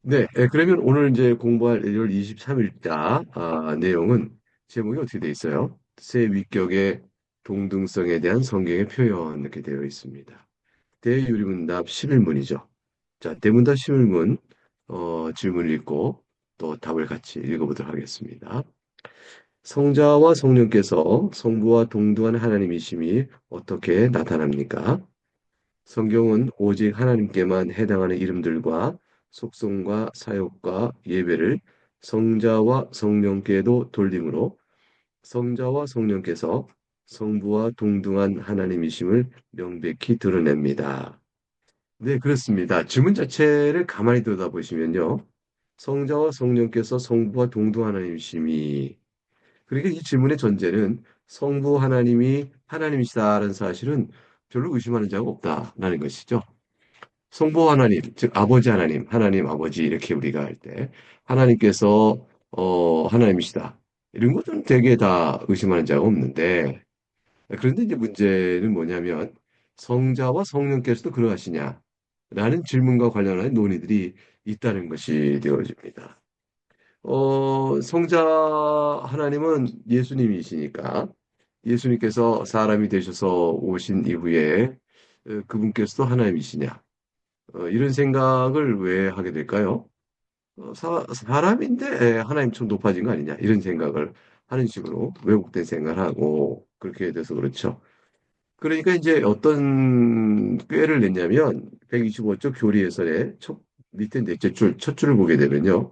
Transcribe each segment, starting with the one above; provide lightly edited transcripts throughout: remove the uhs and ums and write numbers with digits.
네, 그러면 오늘 이제 공부할 1월 23일자 내용은 제목이 어떻게 되어 있어요? 새 위격의 동등성에 대한 성경의 표현 이렇게 되어 있습니다. 대유리문답 11문이죠. 자, 대문답 11문 질문을 읽고 또 답을 같이 읽어보도록 하겠습니다. 성자와 성령께서 성부와 동등한 하나님이심이 어떻게 나타납니까? 성경은 오직 하나님께만 해당하는 이름들과 속성과 사역과 예배를 성자와 성령께도 돌림으로 성자와 성령께서 성부와 동등한 하나님이심을 명백히 드러냅니다. 네, 그렇습니다. 질문 자체를 가만히 들여다보시면요. 성자와 성령께서 성부와 동등한 하나님이심이 그러니까 이 질문의 전제는 성부 하나님이 하나님이시다라는 사실은 별로 의심하는 자가 없다라는 것이죠. 성부 하나님, 즉 아버지 하나님, 하나님 아버지 이렇게 우리가 할 때 하나님께서 하나님이시다. 이런 것들은 되게 다 의심하는 자가 없는데 그런데 이제 문제는 뭐냐면 성자와 성령께서도 그러하시냐라는 질문과 관련한 논의들이 있다는 것이 되어집니다. 성자 하나님은 예수님이시니까 예수님께서 사람이 되셔서 오신 이후에 그분께서도 하나님이시냐? 이런 생각을 왜 하게 될까요? 사람인데 하나님처럼 높아진 거 아니냐? 이런 생각을 하는 식으로 왜곡된 생각을 하고 그렇게 돼서 그렇죠. 그러니까 이제 어떤 꾀를 냈냐면 125쪽 교리해설의 밑에 넷째 줄, 첫 줄을 보게 되면요.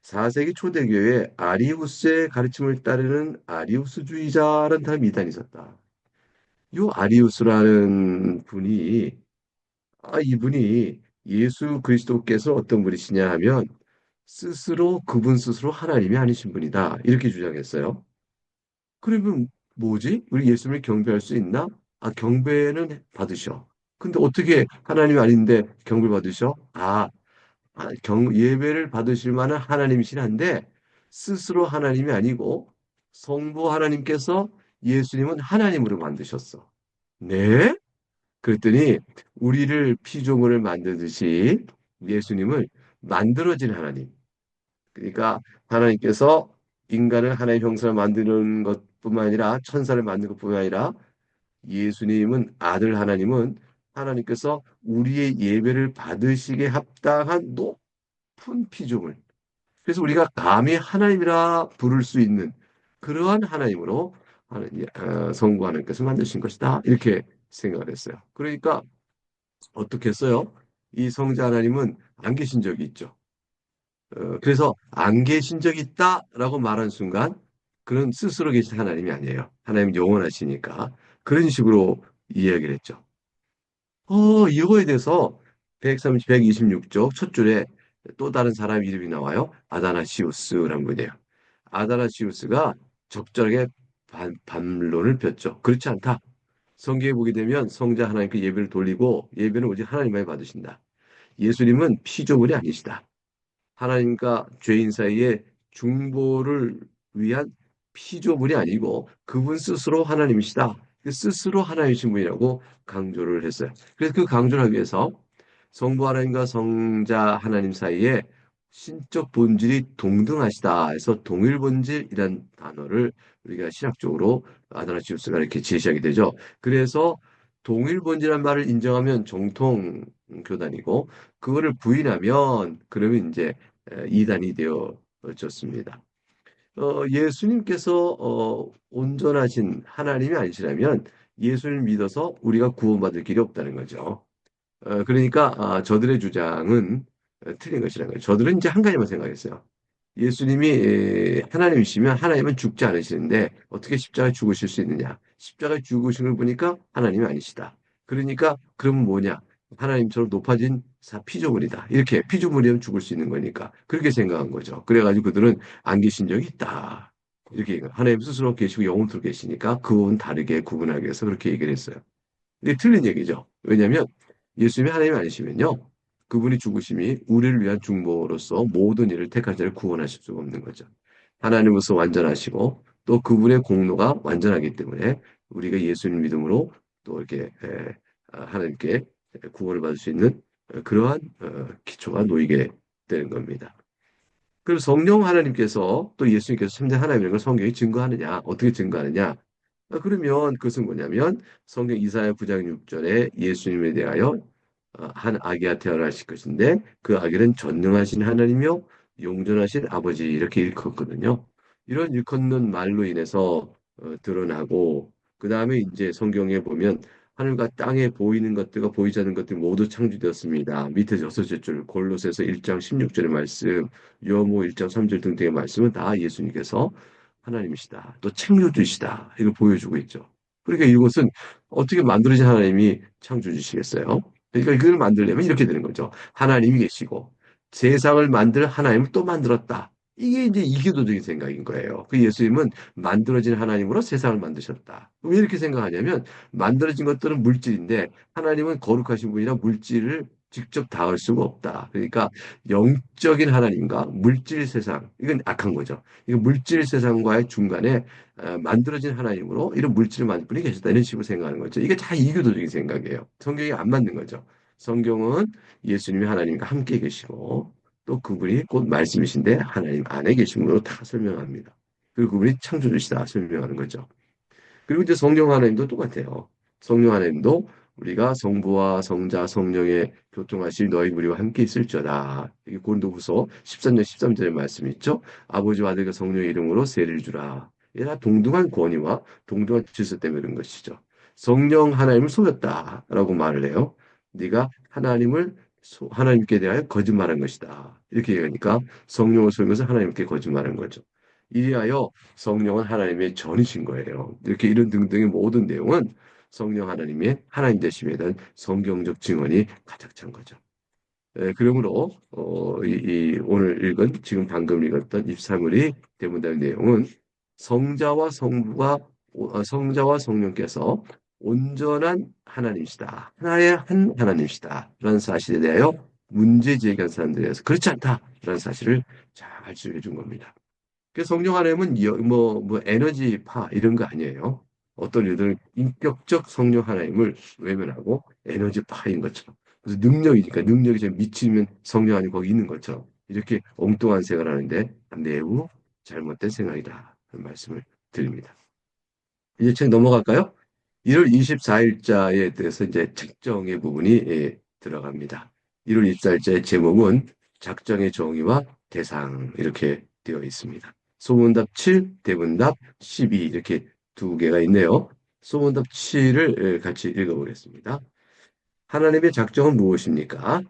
4세기 초대교회에 아리우스의 가르침을 따르는 아리우스주의자라는 다른 이단이 있었다. 이 아리우스라는 분이 이분이 예수 그리스도께서 어떤 분이시냐 하면 그분 스스로 하나님이 아니신 분이다. 이렇게 주장했어요. 그러면 뭐지? 우리 예수님을 경배할 수 있나? 경배는 받으셔. 근데 어떻게 하나님이 아닌데 경배 받으셔? 예배를 받으실 만한 하나님이긴 한데 스스로 하나님이 아니고 성부 하나님께서 예수님은 하나님으로 만드셨어. 네? 그랬더니 우리를 피조물을 만들듯이 예수님을 만들어진 하나님. 그러니까 하나님께서 인간을 하나님의 형상을 만드는 것뿐만 아니라 천사를 만드는 것뿐만 아니라 예수님은 아들 하나님은 하나님께서 우리의 예배를 받으시기에 합당한 높은 피조물. 그래서 우리가 감히 하나님이라 부를 수 있는 그러한 하나님으로 성부 하나님께서 만드신 것이다. 이렇게 생각을 했어요. 그러니까 어떻게 했어요? 이 성자 하나님은 안 계신 적이 있죠. 그래서 안 계신 적이 있다라고 말한 순간 그런 스스로 계신 하나님이 아니에요. 하나님 영원하시니까 그런 식으로 이야기를 했죠. 이거에 대해서 130, 126쪽 첫 줄에 또 다른 사람 이름이 나와요. 아다나시우스라는 분이에요. 아다나시우스가 적절하게 반론을 폈죠. 그렇지 않다. 성경에 보게 되면 성자 하나님께 예배를 돌리고 예배는 오직 하나님만이 받으신다. 예수님은 피조물이 아니시다. 하나님과 죄인 사이에 중보를 위한 피조물이 아니고 그분 스스로 하나님이시다. 그 스스로 하나님이신 분이라고 강조를 했어요. 그래서 그 강조를 하기 위해서 성부 하나님과 성자 하나님 사이에 신적 본질이 동등하시다 해서 동일 본질이란 단어를 우리가 신학적으로 아다나치우스가 이렇게 제시하게 되죠. 그래서 동일 본질이란 말을 인정하면 정통 교단이고 그거를 부인하면 그러면 이제 이단이 되어졌습니다. 예수님께서 온전하신 하나님이 아니시라면 예수를 믿어서 우리가 구원받을 길이 없다는 거죠. 그러니까 저들의 주장은 틀린 것이라는 거예요. 저들은 이제 한 가지만 생각했어요. 예수님이 하나님이시면 하나님은 죽지 않으시는데 어떻게 십자가에 죽으실 수 있느냐? 십자가에 죽으신 걸 보니까 하나님이 아니시다. 그러니까 그러면 뭐냐? 하나님처럼 높아진 피조물이다. 이렇게 피조물이면 죽을 수 있는 거니까 그렇게 생각한 거죠. 그래가지고 그들은 안 계신 적이 있다. 이렇게 하나님 스스로 계시고 영혼으로 계시니까 그건 다르게 구분하기 위해서 그렇게 얘기를 했어요. 근데 틀린 얘기죠. 왜냐하면 예수님이 하나님이 아니시면요. 그분이 죽으심이 우리를 위한 중보로서 모든 일을 택한 자를 구원하실 수가 없는 거죠. 하나님으로서 완전하시고 또 그분의 공로가 완전하기 때문에 우리가 예수님 믿음으로 또 이렇게 하나님께 구원을 받을 수 있는 그러한 기초가 놓이게 되는 겁니다. 그리고 성령 하나님께서 또 예수님께서 참된 하나님이라는 걸 성경이 증거하느냐? 어떻게 증거하느냐? 그러면 그것은 뭐냐면 성경 이사야 9장 6절에 예수님에 대하여 한 아기가 태어나실 것인데 그 아기는 전능하신 하나님이요 용존하신 아버지 이렇게 일컫거든요. 이런 일컫는 말로 인해서 드러나고 그 다음에 이제 성경에 보면 하늘과 땅에 보이는 것들과 보이지 않는 것들이 모두 창조되었습니다. 밑에 여섯째 줄 골로새서 1장 16절의 말씀, 요한복음 1장 3절 등등의 말씀은 다 예수님께서 하나님이시다. 또 창조주시다. 이걸 보여주고 있죠. 그러니까 이것은 어떻게 만들어진 하나님이 창조주시겠어요? 그러니까 이걸 만들려면 이렇게 되는 거죠. 하나님이 계시고 세상을 만들 하나님을 또 만들었다. 이게 이제 이기도적인 생각인 거예요. 그 예수님은 만들어진 하나님으로 세상을 만드셨다. 왜 이렇게 생각하냐면 만들어진 것들은 물질인데 하나님은 거룩하신 분이라 물질을 직접 닿을 수가 없다. 그러니까 영적인 하나님과 물질 세상, 이건 악한 거죠. 이거 물질 세상과의 중간에 만들어진 하나님으로 이런 물질을 만든 분이 계셨다. 이런 식으로 생각하는 거죠. 이게 다 이교도적인 생각이에요. 성경이 안 맞는 거죠. 성경은 예수님이 하나님과 함께 계시고 또 그분이 곧 말씀이신데 하나님 안에 계심으로 다 설명합니다. 그리고 그분이 창조주시다 설명하는 거죠. 그리고 이제 성령 하나님도 똑같아요. 성령 하나님도 우리가 성부와 성자, 성령의 교통하실 너희 우리와 함께 있을지어다. 이게 고린도후서 13년 13절의 말씀이 있죠. 아버지와 아들과 성령의 이름으로 세를 주라. 이게 다 동등한 권위와 동등한 질서 때문에 그런 것이죠. 성령 하나님을 속였다라고 말을 해요. 네가 하나님께 대하여 거짓말한 것이다. 이렇게 얘기하니까 성령을 속여서 하나님께 거짓말한 거죠. 이리하여 성령은 하나님의 전이신 거예요. 이렇게 이런 등등의 모든 내용은 성령 하나님의 하나님 되심에 대한 성경적 증언이 가득 찬 거죠. 그러므로 오늘 읽은 지금 방금 읽었던 입사물이 대문답의 내용은 성자와 성령께서 온전한 하나님이시다. 하나의 한 하나님이시다. 라는 사실에 대하여 문제 제기한 사람들에서 그렇지 않다. 라는 사실을 잘 지적해 준 겁니다. 그 성령 하나님은 뭐 에너지파 이런 거 아니에요. 어떤 이들은 인격적 성령 하나님을 외면하고 에너지파인 것처럼. 그래서 능력이니까 능력이 좀 미치면 성령 하나님 거기 있는 것처럼 이렇게 엉뚱한 생각을 하는데 매우 잘못된 생각이다. 그런 말씀을 드립니다. 이제 책 넘어갈까요? 1월 24일자에 대해서 이제 책정의 부분이 들어갑니다. 1월 24일자의 제목은 작정의 정의와 대상 이렇게 되어 있습니다. 소문답 7, 대문답 12 이렇게 두 개가 있네요. 소문답 7을 같이 읽어보겠습니다. 하나님의 작정은 무엇입니까?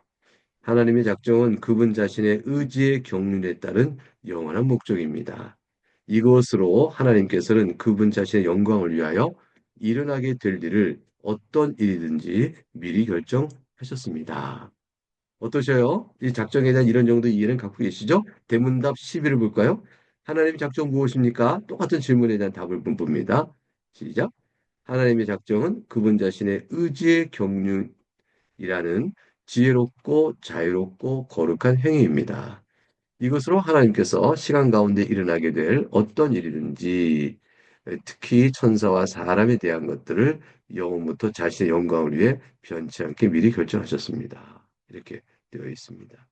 하나님의 작정은 그분 자신의 의지의 경륜에 따른 영원한 목적입니다. 이것으로 하나님께서는 그분 자신의 영광을 위하여 일어나게 될 일을 어떤 일이든지 미리 결정하셨습니다. 어떠셔요? 이 작정에 대한 이런 정도 이해는 갖고 계시죠? 대문답 11을 볼까요? 하나님의 작정 무엇입니까? 똑같은 질문에 대한 답을 봅니다. 시작. 하나님의 작정은 그분 자신의 의지의 경륜이라는 지혜롭고 자유롭고 거룩한 행위입니다. 이것으로 하나님께서 시간 가운데 일어나게 될 어떤 일이든지 특히 천사와 사람에 대한 것들을 영원부터 자신의 영광을 위해 변치 않게 미리 결정하셨습니다. 이렇게 되어 있습니다.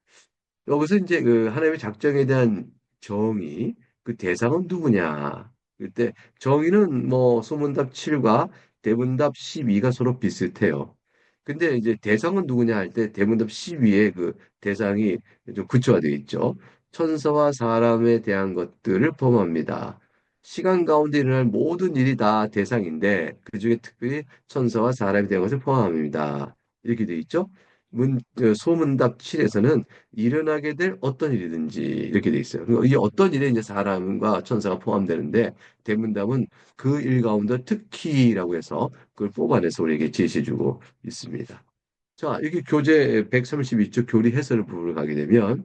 여기서 이제 그 하나님의 작정에 대한 정의, 그 대상은 누구냐? 그때 정의는 뭐 소문답 7과 대문답 12가 서로 비슷해요. 근데 이제 대상은 누구냐 할 때 대문답 12의 그 대상이 좀 구체화되어 있죠. 천사와 사람에 대한 것들을 포함합니다. 시간 가운데 일어날 모든 일이 다 대상인데 그중에 특별히 천사와 사람에 대한 것을 포함합니다. 이렇게 되어 있죠. 소문답 7에서는 일어나게 될 어떤 일이든지 이렇게 돼 있어요. 그러니까 이게 어떤 일에 이제 사람과 천사가 포함되는데 대문답은 그 일 가운데 특히라고 해서 그걸 뽑아내서 우리에게 제시해주고 있습니다. 자, 이게 교재 132쪽 교리 해설 부분을 가게 되면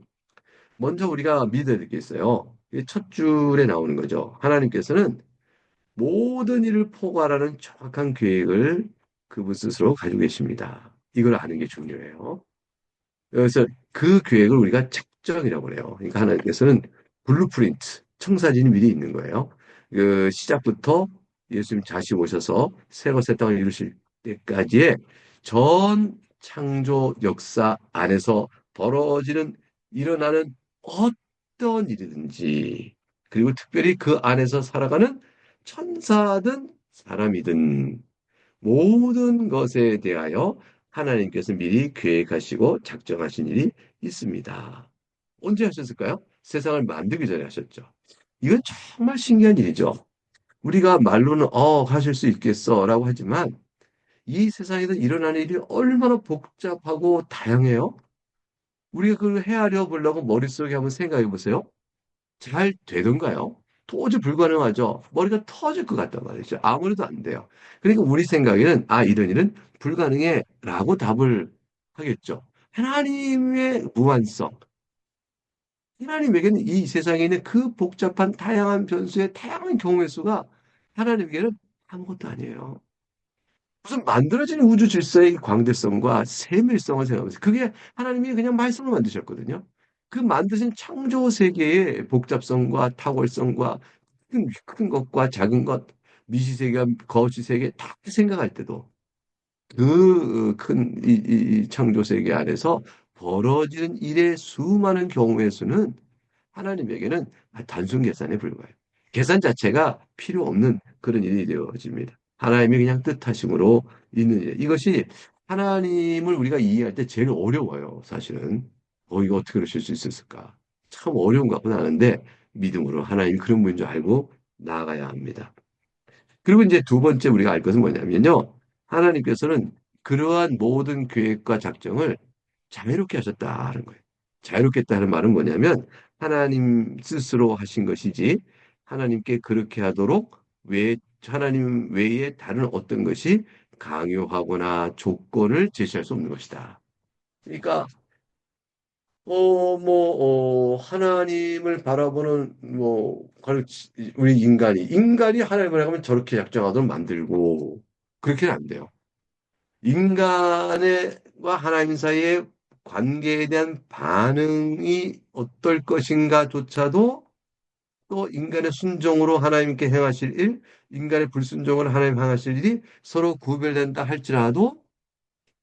먼저 우리가 믿어야 될 게 있어요. 이게 첫 줄에 나오는 거죠. 하나님께서는 모든 일을 포괄하는 정확한 계획을 그분 스스로 가지고 계십니다. 이걸 아는 게 중요해요. 그래서 그 계획을 우리가 책정이라고 그래요. 그러니까 하나님께서는 블루프린트, 청사진이 미리 있는 거예요. 그 시작부터 예수님 다시 오셔서 새로 새 땅을 이루실 때까지의 전 창조 역사 안에서 벌어지는 일어나는 어떤 일이든지, 그리고 특별히 그 안에서 살아가는 천사든 사람이든 모든 것에 대하여 하나님께서 미리 계획하시고 작정하신 일이 있습니다. 언제 하셨을까요? 세상을 만들기 전에 하셨죠. 이건 정말 신기한 일이죠. 우리가 말로는 하실 수 있겠어라고 하지만 이 세상에서 일어나는 일이 얼마나 복잡하고 다양해요. 우리가 그걸 헤아려 보려고 머릿속에 한번 생각해 보세요. 잘 되던가요? 도저히 불가능하죠. 머리가 터질 것 같단 말이죠. 아무래도 안 돼요. 그러니까 우리 생각에는 이런 일은 불가능해라고 답을 하겠죠. 하나님의 무한성, 하나님에게는 이 세상에 있는 그 복잡한 다양한 변수의 다양한 경우의 수가 하나님에게는 아무것도 아니에요. 무슨 만들어진 우주 질서의 광대성과 세밀성을 생각하면서 그게 하나님이 그냥 말씀을 만드셨거든요. 그 만드신 창조 세계의 복잡성과 탁월성과 큰 것과 작은 것, 미시세계와 거시세계 다 생각할 때도 그 큰 이 창조 세계 안에서 벌어지는 일의 수많은 경우의 수는 하나님에게는 단순 계산에 불과해요. 계산 자체가 필요 없는 그런 일이 되어집니다. 하나님이 그냥 뜻하심으로 있는 일. 이것이 하나님을 우리가 이해할 때 제일 어려워요, 사실은. 이거 어떻게 그러실 수 있었을까? 참 어려운 것 같고 하는데 믿음으로 하나님이 그런 분인 줄 알고 나아가야 합니다. 그리고 이제 두 번째 우리가 알 것은 뭐냐면요. 하나님께서는 그러한 모든 계획과 작정을 자유롭게 하셨다는 거예요. 자유롭게 했다는 말은 뭐냐면 하나님 스스로 하신 것이지 하나님께 그렇게 하도록 하나님 외에 다른 어떤 것이 강요하거나 조건을 제시할 수 없는 것이다. 그러니까 하나님을 바라보는 우리 인간이 하나님을 하면 저렇게 작정하도록 만들고 그렇게는 안 돼요. 인간과 하나님 사이의 관계에 대한 반응이 어떨 것인가조차도 또 인간의 순종으로 하나님께 행하실 일, 인간의 불순종으로 하나님 행하실 일이 서로 구별된다 할지라도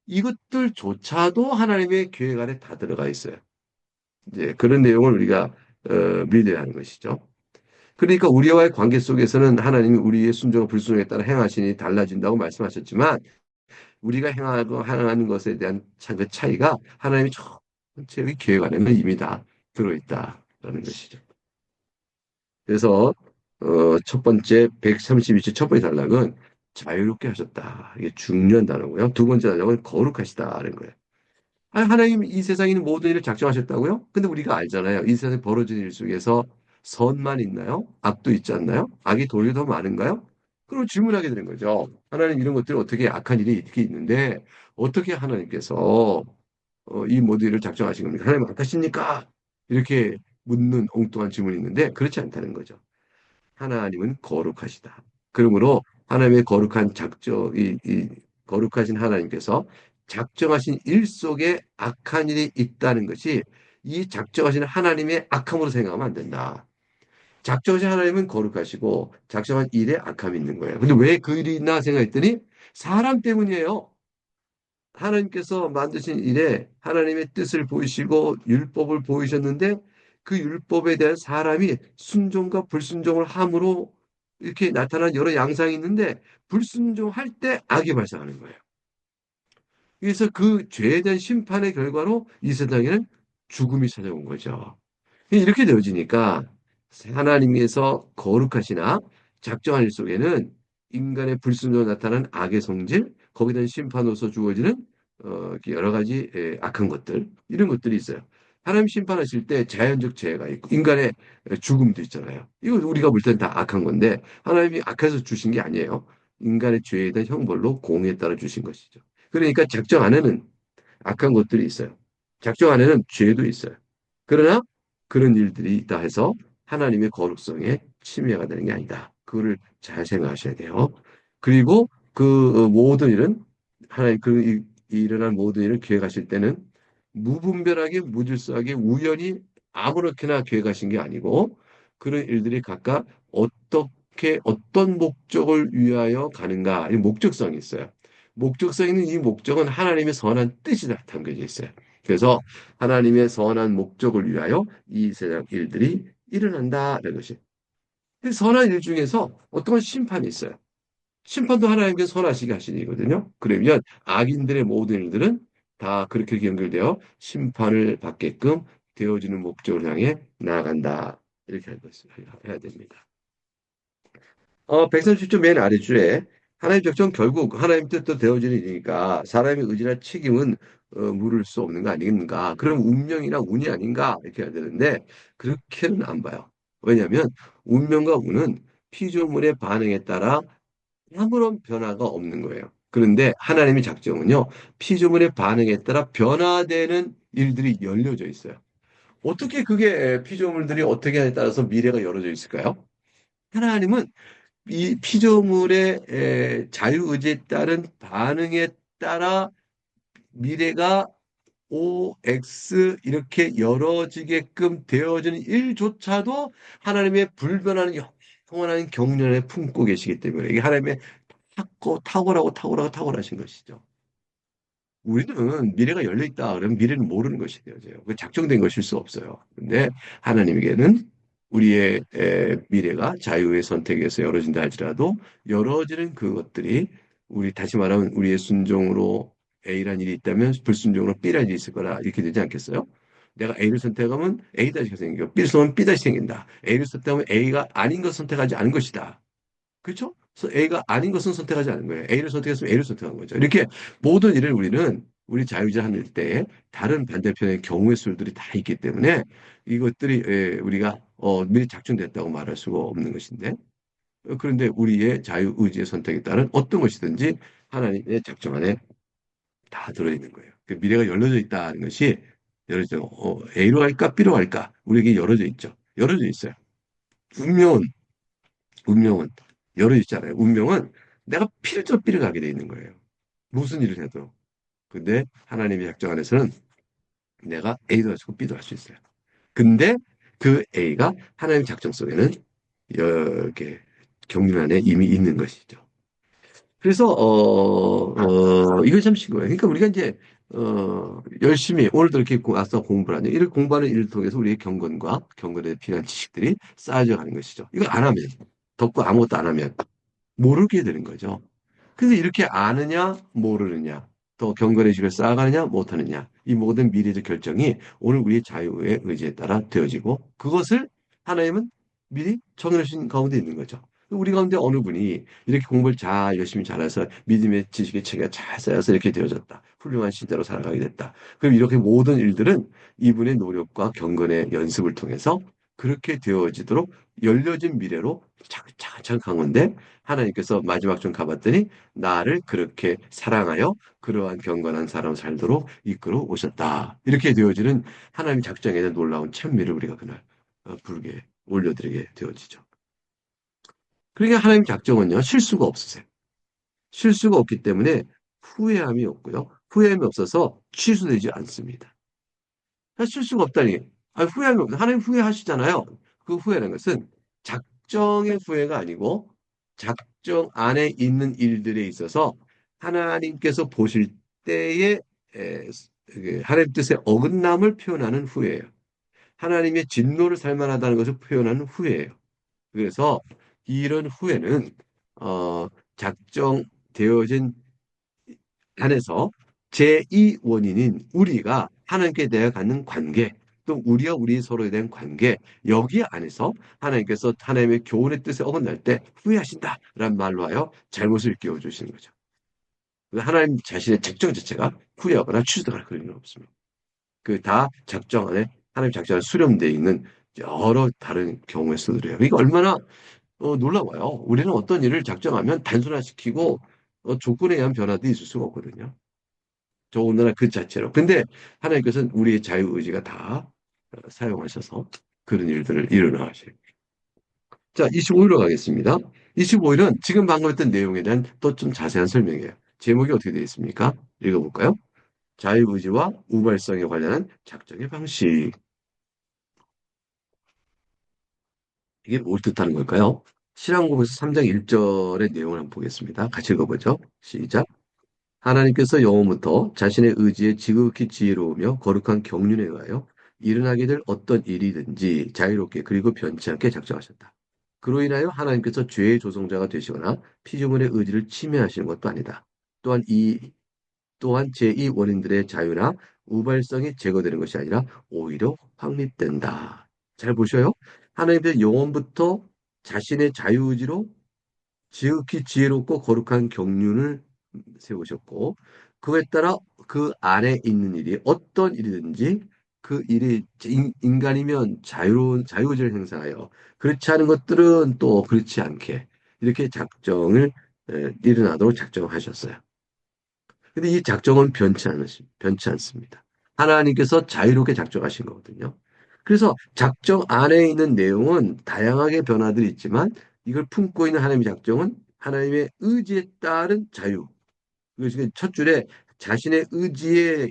이것들조차도 하나님의 계획 안에 다 들어가 있어요. 이제 그런 내용을 우리가 믿어야 하는 것이죠. 그러니까 우리와의 관계 속에서는 하나님이 우리의 순종과 불순종에 따라 행하시니 달라진다고 말씀하셨지만 우리가 행하고 하는 것에 대한 그 차이가 하나님의 전체의 계획 안에는 이미 다 들어있다라는 것이죠. 그래서 첫 번째 132쪽 첫 번째 단락은 자유롭게 하셨다. 이게 중요한 단어고요. 두 번째 단락은 거룩하시다는 거예요. 하나님 이 세상에 있는 모든 일을 작정하셨다고요? 근데 우리가 알잖아요. 이 세상에 벌어진 일 속에서 선만 있나요? 악도 있지 않나요? 악이 도리어 더 많은가요? 그럼 질문하게 되는 거죠. 하나님 이런 것들이 어떻게 악한 일이 이렇게 있는데 어떻게 하나님께서 이 모든 일을 작정하신 겁니까? 하나님 악하십니까? 이렇게 묻는 엉뚱한 질문이 있는데 그렇지 않다는 거죠. 하나님은 거룩하시다. 그러므로 하나님의 거룩한 이 거룩하신 하나님께서 작정하신 일 속에 악한 일이 있다는 것이 이 작정하신 하나님의 악함으로 생각하면 안 된다. 작정하신 하나님은 거룩하시고 작정한 일에 악함이 있는 거예요. 근데 왜 그 일이 있나 생각했더니 사람 때문이에요. 하나님께서 만드신 일에 하나님의 뜻을 보이시고 율법을 보이셨는데 그 율법에 대한 사람이 순종과 불순종을 함으로 이렇게 나타난 여러 양상이 있는데 불순종할 때 악이 발생하는 거예요. 그래서 그 죄에 대한 심판의 결과로 이 세상에는 죽음이 찾아온 거죠. 이렇게 되어지니까 하나님께서 거룩하시나 작정한 일 속에는 인간의 불순종으로 나타난 악의 성질, 거기에 대한 심판으로서 주어지는 이렇게 여러 가지 악한 것들, 이런 것들이 있어요. 하나님 심판하실 때 자연적 재해가 있고 인간의 죽음도 있잖아요. 이거 우리가 볼 때는 다 악한 건데 하나님이 악해서 주신 게 아니에요. 인간의 죄에 대한 형벌로 공에 따라 주신 것이죠. 그러니까 작정 안에는 악한 것들이 있어요. 작정 안에는 죄도 있어요. 그러나 그런 일들이 있다 해서 하나님의 거룩성에 침해가 되는 게 아니다. 그거를 잘 생각하셔야 돼요. 그리고 그 모든 일은 하나님 일어난 모든 일을 계획하실 때는 무분별하게 무질서하게 우연히 아무렇게나 계획하신 게 아니고 그런 일들이 각각 어떻게 어떤 목적을 위하여 가는가 이 목적성이 있어요. 목적성 있는 이 목적은 하나님의 선한 뜻이 담겨져 있어요. 그래서 하나님의 선한 목적을 위하여 이 세상 일들이 일어난다는 것이. 선한 일 중에서 어떤 심판이 있어요. 심판도 하나님께 선하시게 하신 일이거든요. 그러면 악인들의 모든 일들은 다 그렇게 연결되어 심판을 받게끔 되어지는 목적을 향해 나아간다. 이렇게 해야 됩니다. 137조 맨 아래줄에 하나님 작정 결국 하나님 뜻도 되어지는 일이니까 사람의 의지나 책임은 물을 수 없는 거 아니겠는가? 그럼 운명이나 운이 아닌가? 이렇게 해야 되는데 그렇게는 안 봐요. 왜냐하면 운명과 운은 피조물의 반응에 따라 아무런 변화가 없는 거예요. 그런데 하나님의 작정은요, 피조물의 반응에 따라 변화되는 일들이 열려져 있어요. 어떻게 그게 피조물들이 어떻게 하냐에 따라서 미래가 열어져 있을까요? 하나님은 이 피조물의 자유의지에 따른 반응에 따라 미래가 O, X 이렇게 열어지게끔 되어지는 일조차도 하나님의 불변하는 영원한 경륜에 품고 계시기 때문에 이게 하나님의 탁월하신 것이죠. 우리는 미래가 열려 있다 그러면 미래는 모르는 것이 되어져요. 그 작정된 것일 수 없어요. 근데 하나님에게는 우리의 미래가 자유의 선택에서 열어진다 할지라도 열어지는 그것들이 우리 다시 말하면 우리의 순종으로 A란 일이 있다면 불순종으로 B란 일이 있을 거라 이렇게 되지 않겠어요? 내가 A를 선택하면 A-가 생기고 B를 선택하면 B-가 생긴다. A를 선택하면 A가 아닌 것을 선택하지 않은 것이다. 그렇죠? 그래서 A가 아닌 것은 선택하지 않은 거예요. A를 선택했으면 A를 선택한 거죠. 이렇게 모든 일을 우리는 우리 자유자 하는 때에 다른 반대편의 경우의 수들이 다 있기 때문에 이것들이 우리가 미리 작정됐다고 말할 수가 없는 것인데 그런데 우리의 자유 의지의 선택에 따른 어떤 것이든지 하나님의 작정 안에 다 들어있는 거예요. 그 미래가 열려져 있다는 것이 열어져 A로 갈까 B로 갈까 우리에게 열어져 있죠. 열어져 있어요. 운명은 운명은 열어 있잖아요. 운명은 내가 필적 B를 가게 돼 있는 거예요. 무슨 일을 해도. 근데 하나님의 작정 안에서는 내가 A도 할 수 있고 B도 할 수 있어요. 근데 그 A가 하나님 작정 속에는 이렇게 경륜 안에 이미 있는 것이죠. 그래서 이거 참 신기해요. 그러니까 우리가 이제 열심히 오늘도 이렇게 와서 공부를 하냐. 이렇게 공부하는 일을 통해서 우리의 경건과 경건에 필요한 지식들이 쌓여져 가는 것이죠. 이걸 안 하면 덮고 아무것도 안 하면 모르게 되는 거죠. 그래서 이렇게 아느냐, 모르느냐, 또 경건의 집을 쌓아가느냐, 못하느냐, 이 모든 미래적 결정이 오늘 우리의 자유의 의지에 따라 되어지고, 그것을 하나님은 미리 정해놓으신 가운데 있는 거죠. 우리 가운데 어느 분이 이렇게 공부를 열심히 잘해서 믿음의 지식의 체계가 잘 쌓여서 이렇게 되어졌다. 훌륭한 신자로 살아가게 됐다. 그럼 이렇게 모든 일들은 이분의 노력과 경건의 연습을 통해서 그렇게 되어지도록 열려진 미래로 차근차근 간 건데, 하나님께서 마지막 좀 가봤더니 나를 그렇게 사랑하여 그러한 경건한 사람 살도록 이끌어 오셨다. 이렇게 되어지는 하나님 작정에 대한 놀라운 찬미를 우리가 그날 부르게 올려드리게 되어지죠. 그러니까 하나님 작정은요 실수가 없으세요. 실수가 없기 때문에 후회함이 없고요. 후회함이 없어서 취소되지 않습니다. 실수가 없다니. 후회함이 없다. 하나님 후회하시잖아요. 그 후회라는 것은 작정의 후회가 아니고 작정 안에 있는 일들에 있어서 하나님께서 보실 때에 하나님 뜻의 어긋남을 표현하는 후회예요. 하나님의 진노를 살만하다는 것을 표현하는 후회예요. 그래서 이런 후회는 작정되어진 안에서 제2 원인인 우리가 하나님께 대해 갖는 관계, 또 우리와 우리 서로에 대한 관계, 여기 안에서 하나님께서 하나님의 교훈의 뜻에 어긋날 때 후회하신다라는 말로 하여 잘못을 끼워 주시는 거죠. 하나님 자신의 작정 자체가 후회하거나 취소하거나 그런 일은 없습니다. 그 다 작정 안에 하나님 작정 안에 수렴되어 있는 여러 다른 경우의 수들이에요. 이게 얼마나 놀라워요. 우리는 어떤 일을 작정하면 단순화시키고 조건에 의한 변화도 있을 수가 없거든요. 더군다나 그 자체로. 근데 하나님께서는 우리의 자유의지가 다 사용하셔서 그런 일들을 일어나 하셔요. 자, 25일로 가겠습니다. 25일은 지금 방금 했던 내용에 대한 또 좀 자세한 설명이에요. 제목이 어떻게 되어 있습니까? 읽어볼까요? 자유의지와 우발성에 관련한 작전의 방식. 이게 뭘 뜻하는 걸까요? 신앙고백서 3장 1절의 내용을 한번 보겠습니다. 같이 읽어보죠. 시작. 하나님께서 영원부터 자신의 의지에 지극히 지혜로우며 거룩한 경륜에 의하여 일어나게 될 어떤 일이든지 자유롭게 그리고 변치 않게 작정하셨다. 그로 인하여 하나님께서 죄의 조성자가 되시거나 피조물의 의지를 침해하시는 것도 아니다. 또한 또한 제2 원인들의 자유나 우발성이 제거되는 것이 아니라 오히려 확립된다. 잘 보셔요. 하나님께서 영원부터 자신의 자유의지로 지극히 지혜롭고 거룩한 경륜을 세우셨고 그에 따라 그 안에 있는 일이 어떤 일이든지 그 일이 인간이면 자유로운 자유의지를 행사하여 그렇지 않은 것들은 또 그렇지 않게 이렇게 작정을 일어나도록 작정하셨어요. 근데 이 작정은 변치 않습니다. 하나님께서 자유롭게 작정하신 거거든요. 그래서 작정 안에 있는 내용은 다양하게 변화들이 있지만 이걸 품고 있는 하나님의 작정은 하나님의 의지에 따른 자유. 그래서 첫 줄에 자신의 의지에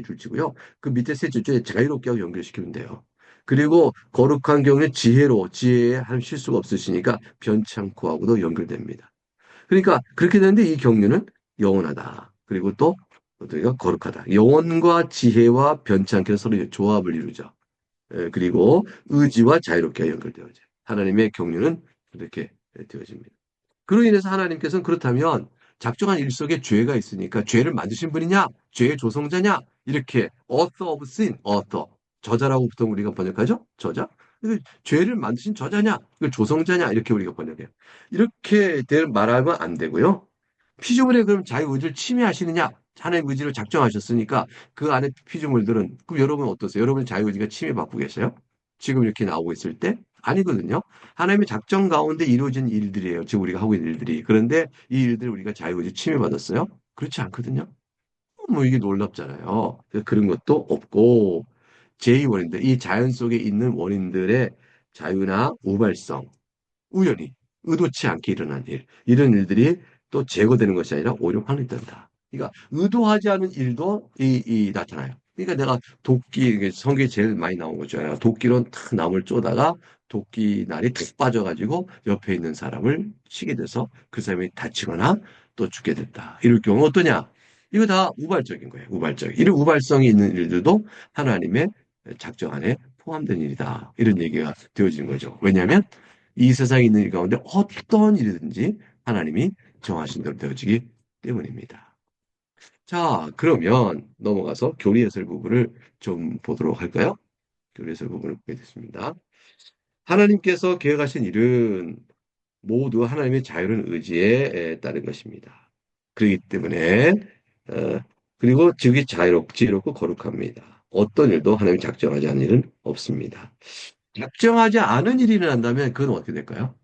줄치고요. 그 밑에 세 줄에 자유롭게 하고 연결시키면 돼요. 그리고 거룩한 경우에 지혜에 한 실수가 없으시니까 변치 않고 하고도 연결됩니다. 그러니까 그렇게 되는데 이 경륜은 영원하다. 그리고 또 어디가 거룩하다. 영원과 지혜와 변치 않게 서로 조합을 이루죠. 그리고 의지와 자유롭게 연결되어져. 하나님의 경륜은 그렇게 되어집니다. 그로 인해서 하나님께서는 그렇다면 작정한 일 속에 죄가 있으니까 죄를 만드신 분이냐? 죄의 조성자냐? 이렇게 author of sin, author. 저자라고 보통 우리가 번역하죠? 저자. 죄를 만드신 저자냐? 이걸 조성자냐? 이렇게 우리가 번역해요. 이렇게 말하면 안 되고요. 피조물의 그럼 자유의지를 침해하시느냐? 하나님의 의지를 작정하셨으니까 그 안에 피조물들은 그럼 여러분 어떠세요? 여러분 자유의지가 침해받고 계세요? 지금 이렇게 나오고 있을 때? 아니거든요. 하나님의 작정 가운데 이루어진 일들이에요. 지금 우리가 하고 있는 일들이. 그런데 이 일들 우리가 자유의지 침해받았어요? 그렇지 않거든요. 뭐 이게 놀랍잖아요. 그런 것도 없고 제2원인들, 이 자연 속에 있는 원인들의 자유나 우발성, 우연히 의도치 않게 일어난 일, 이런 일들이 또 제거되는 것이 아니라 오히려 확립된다. 그러니까 의도하지 않은 일도 나타나요. 그러니까 내가 이게 성경에 제일 많이 나온 거죠. 도끼로 탁 나무를 쪼다가 도끼 날이 툭 빠져가지고 옆에 있는 사람을 치게 돼서 그 사람이 다치거나 또 죽게 됐다. 이럴 경우 어떠냐? 이거 다 우발적인 거예요. 우발적. 이런 우발성이 있는 일들도 하나님의 작정 안에 포함된 일이다. 이런 얘기가 되어지는 거죠. 왜냐하면 이 세상에 있는 일 가운데 어떤 일이든지 하나님이 정하신 대로 되어지기 때문입니다. 자, 그러면 넘어가서 교리해설 부분을 좀 보도록 할까요? 교리해설 부분을 보게 됐습니다. 하나님께서 계획하신 일은 모두 하나님의 자유로운 의지에 따른 것입니다. 그렇기 때문에 어, 그리고 즉이 지혜롭고 거룩합니다. 어떤 일도 하나님이 작정하지 않은 일은 없습니다. 작정하지 않은 일이 일어난다면 그건 어떻게 될까요?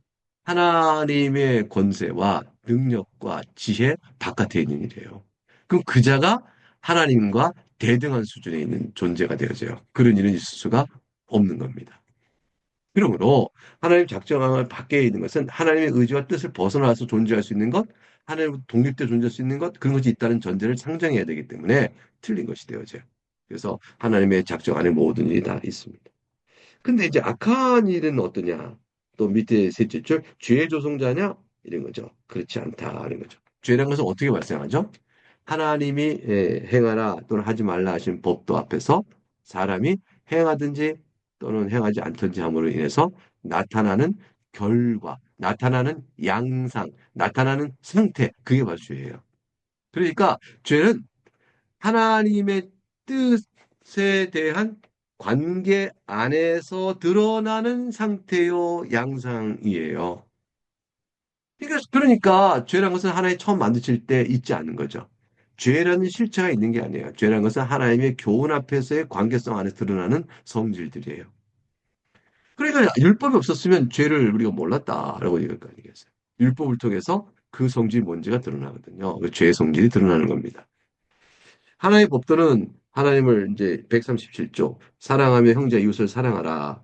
하나님의 권세와 능력과 지혜 바깥에 있는 일이에요. 그럼 그 자가 하나님과 대등한 수준에 있는 존재가 되어져요. 그런 일은 있을 수가 없는 겁니다. 그러므로 하나님 작정함을 밖에 있는 것은 하나님의 의지와 뜻을 벗어나서 존재할 수 있는 것, 하나님 독립되어 존재할 수 있는 것, 그런 것이 있다는 전제를 상정해야 되기 때문에 틀린 것이 되어져요. 그래서 하나님의 작정 안에 모든 일이 다 있습니다. 근데 이제 악한 일은 어떠냐? 또 밑에 셋째 줄, 죄의 조성자냐? 이런 거죠. 그렇지 않다는 거죠. 죄라는 것은 어떻게 발생하죠? 하나님이 행하라 또는 하지 말라 하신 법도 앞에서 사람이 행하든지 또는 행하지 않든지 함으로 인해서 나타나는 결과, 나타나는 양상, 나타나는 상태, 그게 바로 죄예요. 그러니까 죄는 하나님의 뜻에 대한 관계 안에서 드러나는 상태요, 양상이에요. 그러니까 죄라는 것은 하나님 처음 만드실 때 있지 않는 거죠. 죄라는 실체가 있는 게 아니에요. 죄라는 것은 하나님의 교훈 앞에서의 관계성 안에 드러나는 성질들이에요. 그러니까 율법이 없었으면 죄를 우리가 몰랐다라고 얘기할 거 아니겠어요. 율법을 통해서 그 성질이 뭔지가 드러나거든요. 그 죄의 성질이 드러나는 겁니다. 하나의 법도는 하나님을 이제 137조 사랑하며 형제 이웃을 사랑하라.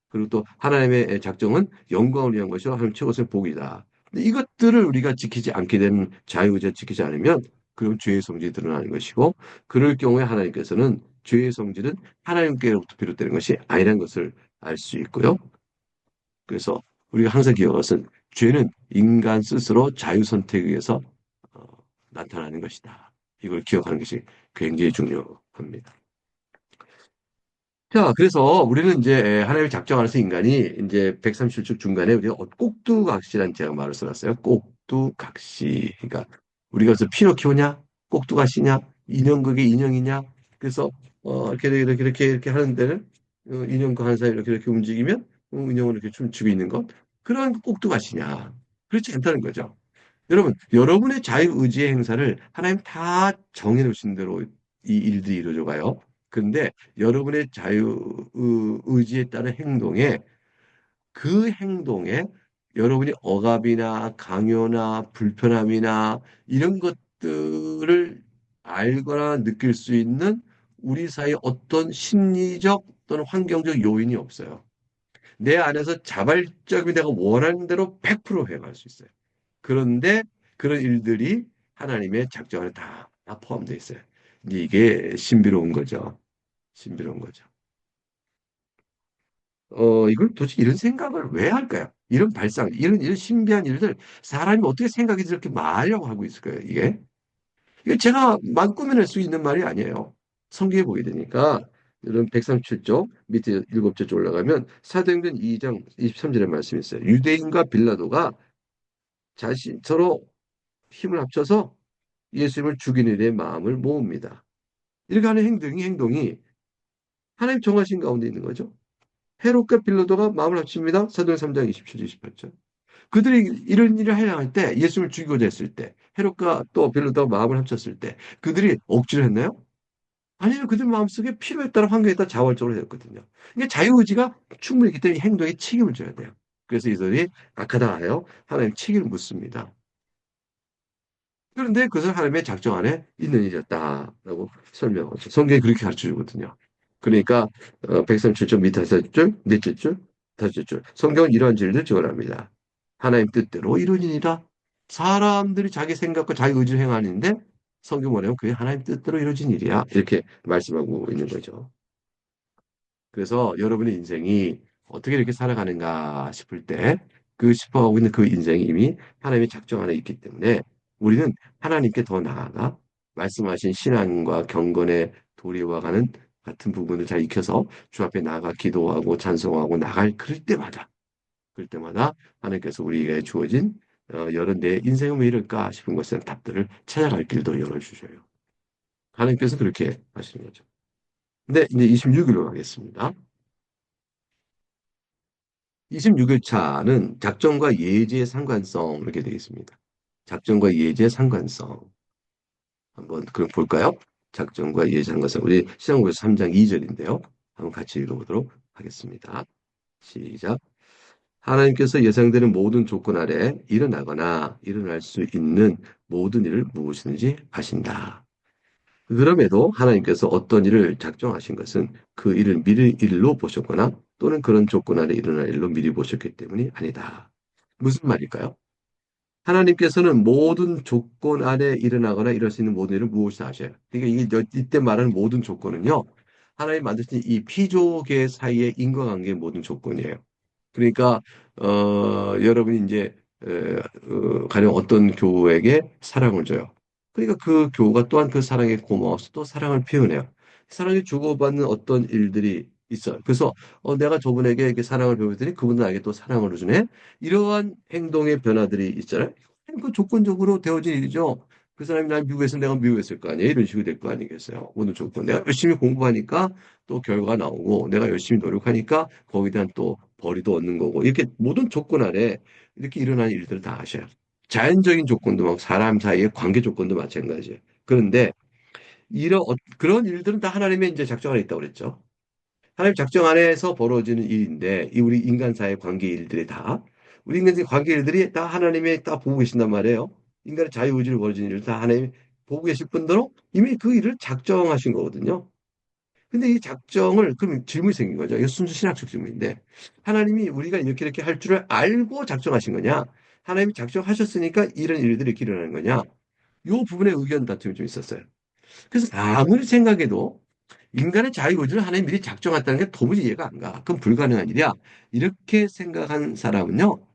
그리고 또 하나님의 작정은 영광을 위한 것이요 하나님 최고의 복이다. 근데 이것들을 우리가 지키지 않게 되는 자유의지를 지키지 않으면 그럼 죄의 성질이 드러나는 것이고 그럴 경우에 하나님께서는 죄의 성질은 하나님께로부터 비롯되는 것이 아니라는 것을 알 수 있고요. 그래서 우리가 항상 기억할 것은 죄는 인간 스스로 자유 선택에 의해서 어, 나타나는 것이다. 이걸 기억하는 것이 굉장히 중요합니다. 자, 그래서 우리는 이제 하나님의 작정 안에서 인간이 이제 137쪽 중간에 우리가 꼭두각시라는 제가 말을 써놨어요. 꼭두각시. 그러니까 우리가 그래서 피노키오냐, 꼭두각시냐, 인형극의 인형이냐. 그래서 이렇게 하는 데는 인형과 한 사이 이렇게 움직이면 인형은 이렇게 춤추고 있는 것. 그런 꼭두각시냐. 그렇지 않다는 거죠. 여러분, 여러분의 자유의지의 행사를 하나님 다 정해놓으신 대로 이 일들이 이루어져 가요. 근데 여러분의 자유의지에 따른 행동에 그 행동에 여러분이 억압이나 강요나 불편함이나 이런 것들을 알거나 느낄 수 있는 우리 사이에 어떤 심리적 또는 환경적 요인이 없어요. 내 안에서 자발적으로 내가 원하는 대로 100% 해갈 수 있어요. 그런데 그런 일들이 하나님의 작정 안에 다 포함되어 있어요. 이제 이게 신비로운 거죠. 신비로운 거죠. 이걸 도대체 이런 생각을 왜 할까요? 이런 발상, 이런 신비한 일들, 사람이 어떻게 생각이 저렇게 말하려고 하고 있을까요? 이게 제가 만 꾸며낼 수 있는 말이 아니에요. 성경에 보게 되니까, 이런 137쪽, 밑에 일곱 째 올라가면, 사도행전 2장 23절의 말씀이 있어요. 유대인과 빌라도가 서로 힘을 합쳐서 예수님을 죽이는 데 마음을 모읍니다. 이렇게 하는 행동이 하나님 정하신 가운데 있는 거죠. 헤롯과 빌라도가 마음을 합칩니다. 사도행 3장 27, 28절. 그들이 이런 일을 하려 할 때, 예수님을 죽이고자 했을 때, 헤롯과 또 빌라도가 마음을 합쳤을 때, 그들이 억지로 했나요? 아니요, 그들 마음속에 필요에 따라 환경에 따라 자발적으로 했거든요. 이게 자유의지가 충분히 있기 때문에 행동에 책임을 져야 돼요. 그래서 이들이 악하다 하여 하나님 책임을 묻습니다. 그런데 그것은 하나님의 작정 안에 있는 일이었다라고 설명하죠. 성경이 그렇게 가르쳐 주거든요. 그러니까 137쪽 밑에 다섯 줄, 넷째 줄, 다섯째 줄. 성경은 이러한 진리를 지원합니다. 하나님 뜻대로 이루어지니라. 사람들이 자기 생각과 자기 의지를 행하는데 성경 뭐냐면 그게 하나님 뜻대로 이루어진 일이야. 이렇게 말씀하고 있는 거죠. 그래서 여러분의 인생이 어떻게 이렇게 살아가는가 싶을 때 그 싶어하고 있는 그 인생이 이미 하나님의 작정 안에 있기 때문에 우리는 하나님께 더 나아가 말씀하신 신앙과 경건의 도리와 가는 같은 부분을 잘 익혀서 주 앞에 나아가 기도하고 찬송하고 나갈 그럴 때마다 하나님께서 우리에게 주어진 여러 내 인생은 왜 이럴까 싶은 것에 답들을 찾아갈 길도 열어주셔요. 하나님께서 그렇게 하시는 거죠. 근데 이제 26일로 가겠습니다. 26일 차는 작전과 예지의 상관성 이렇게 되어 있습니다. 작전과 예지의 상관성. 한번 그럼 볼까요? 작전과 예지 상관성. 우리 시작국에서 3장 2절인데요. 한번 같이 읽어보도록 하겠습니다. 시작. 하나님께서 예상되는 모든 조건 아래 일어나거나 일어날 수 있는 모든 일을 무엇이든지 하신다. 그럼에도 하나님께서 어떤 일을 작정하신 것은 그 일을 미리 일로 보셨거나 또는 그런 조건 아래 일어날 일로 미리 보셨기 때문이 아니다. 무슨 말일까요? 하나님께서는 모든 조건 아래 일어나거나 이럴 수 있는 모든 일을 무엇이다 하셔요. 그러니까 이때 말하는 모든 조건은요. 하나님 만드신 이 피조계 사이의 인과관계의 모든 조건이에요. 그러니까 여러분이 이제 가령 어떤 교우에게 사랑을 줘요. 그러니까 그 교우가 또한 그 사랑에 고마워서 또 사랑을 표현해요. 사랑이 주고받는 어떤 일들이 있어요. 그래서 내가 저분에게 이렇게 사랑을 표현했더니 그분은 나에게 또 사랑을 주네. 이러한 행동의 변화들이 있잖아요. 그 조건적으로 되어진 일이죠. 그 사람이 날 미국에서 내가 미국에 있을 거 아니에요. 이런 식으로 될 거 아니겠어요. 모든 조건. 내가 열심히 공부하니까 또 결과가 나오고 내가 열심히 노력하니까 거기에 대한 또 벌이도 얻는 거고 이렇게 모든 조건 아래 이렇게 일어나는 일들을 다 아셔요. 자연적인 조건도 막 사람 사이의 관계 조건도 마찬가지예요. 그런데 그런 일들은 다 하나님의 이제 작정 안에 있다고 그랬죠. 하나님 작정 안에서 벌어지는 일인데 이 우리 인간 사이의 관계 일들이 다 우리 인간 사이의 관계 일들이 다 하나님이 다 보고 계신단 말이에요. 인간의 자유의지를 벌어지는 일을 다 하나님이 보고 계실 뿐더러 이미 그 일을 작정하신 거거든요. 근데 이 작정을 그럼 질문이 생긴 거죠. 이거 순수 신학적 질문인데 하나님이 우리가 이렇게 할 줄을 알고 작정하신 거냐? 하나님이 작정하셨으니까 이런 일들이 이렇게 일어나는 거냐? 이 부분에 의견 다툼이 좀 있었어요. 그래서 아무리 생각해도 인간의 자유의지를 하나님이 미리 작정했다는 게 도무지 이해가 안 가. 그건 불가능한 일이야. 이렇게 생각한 사람은요,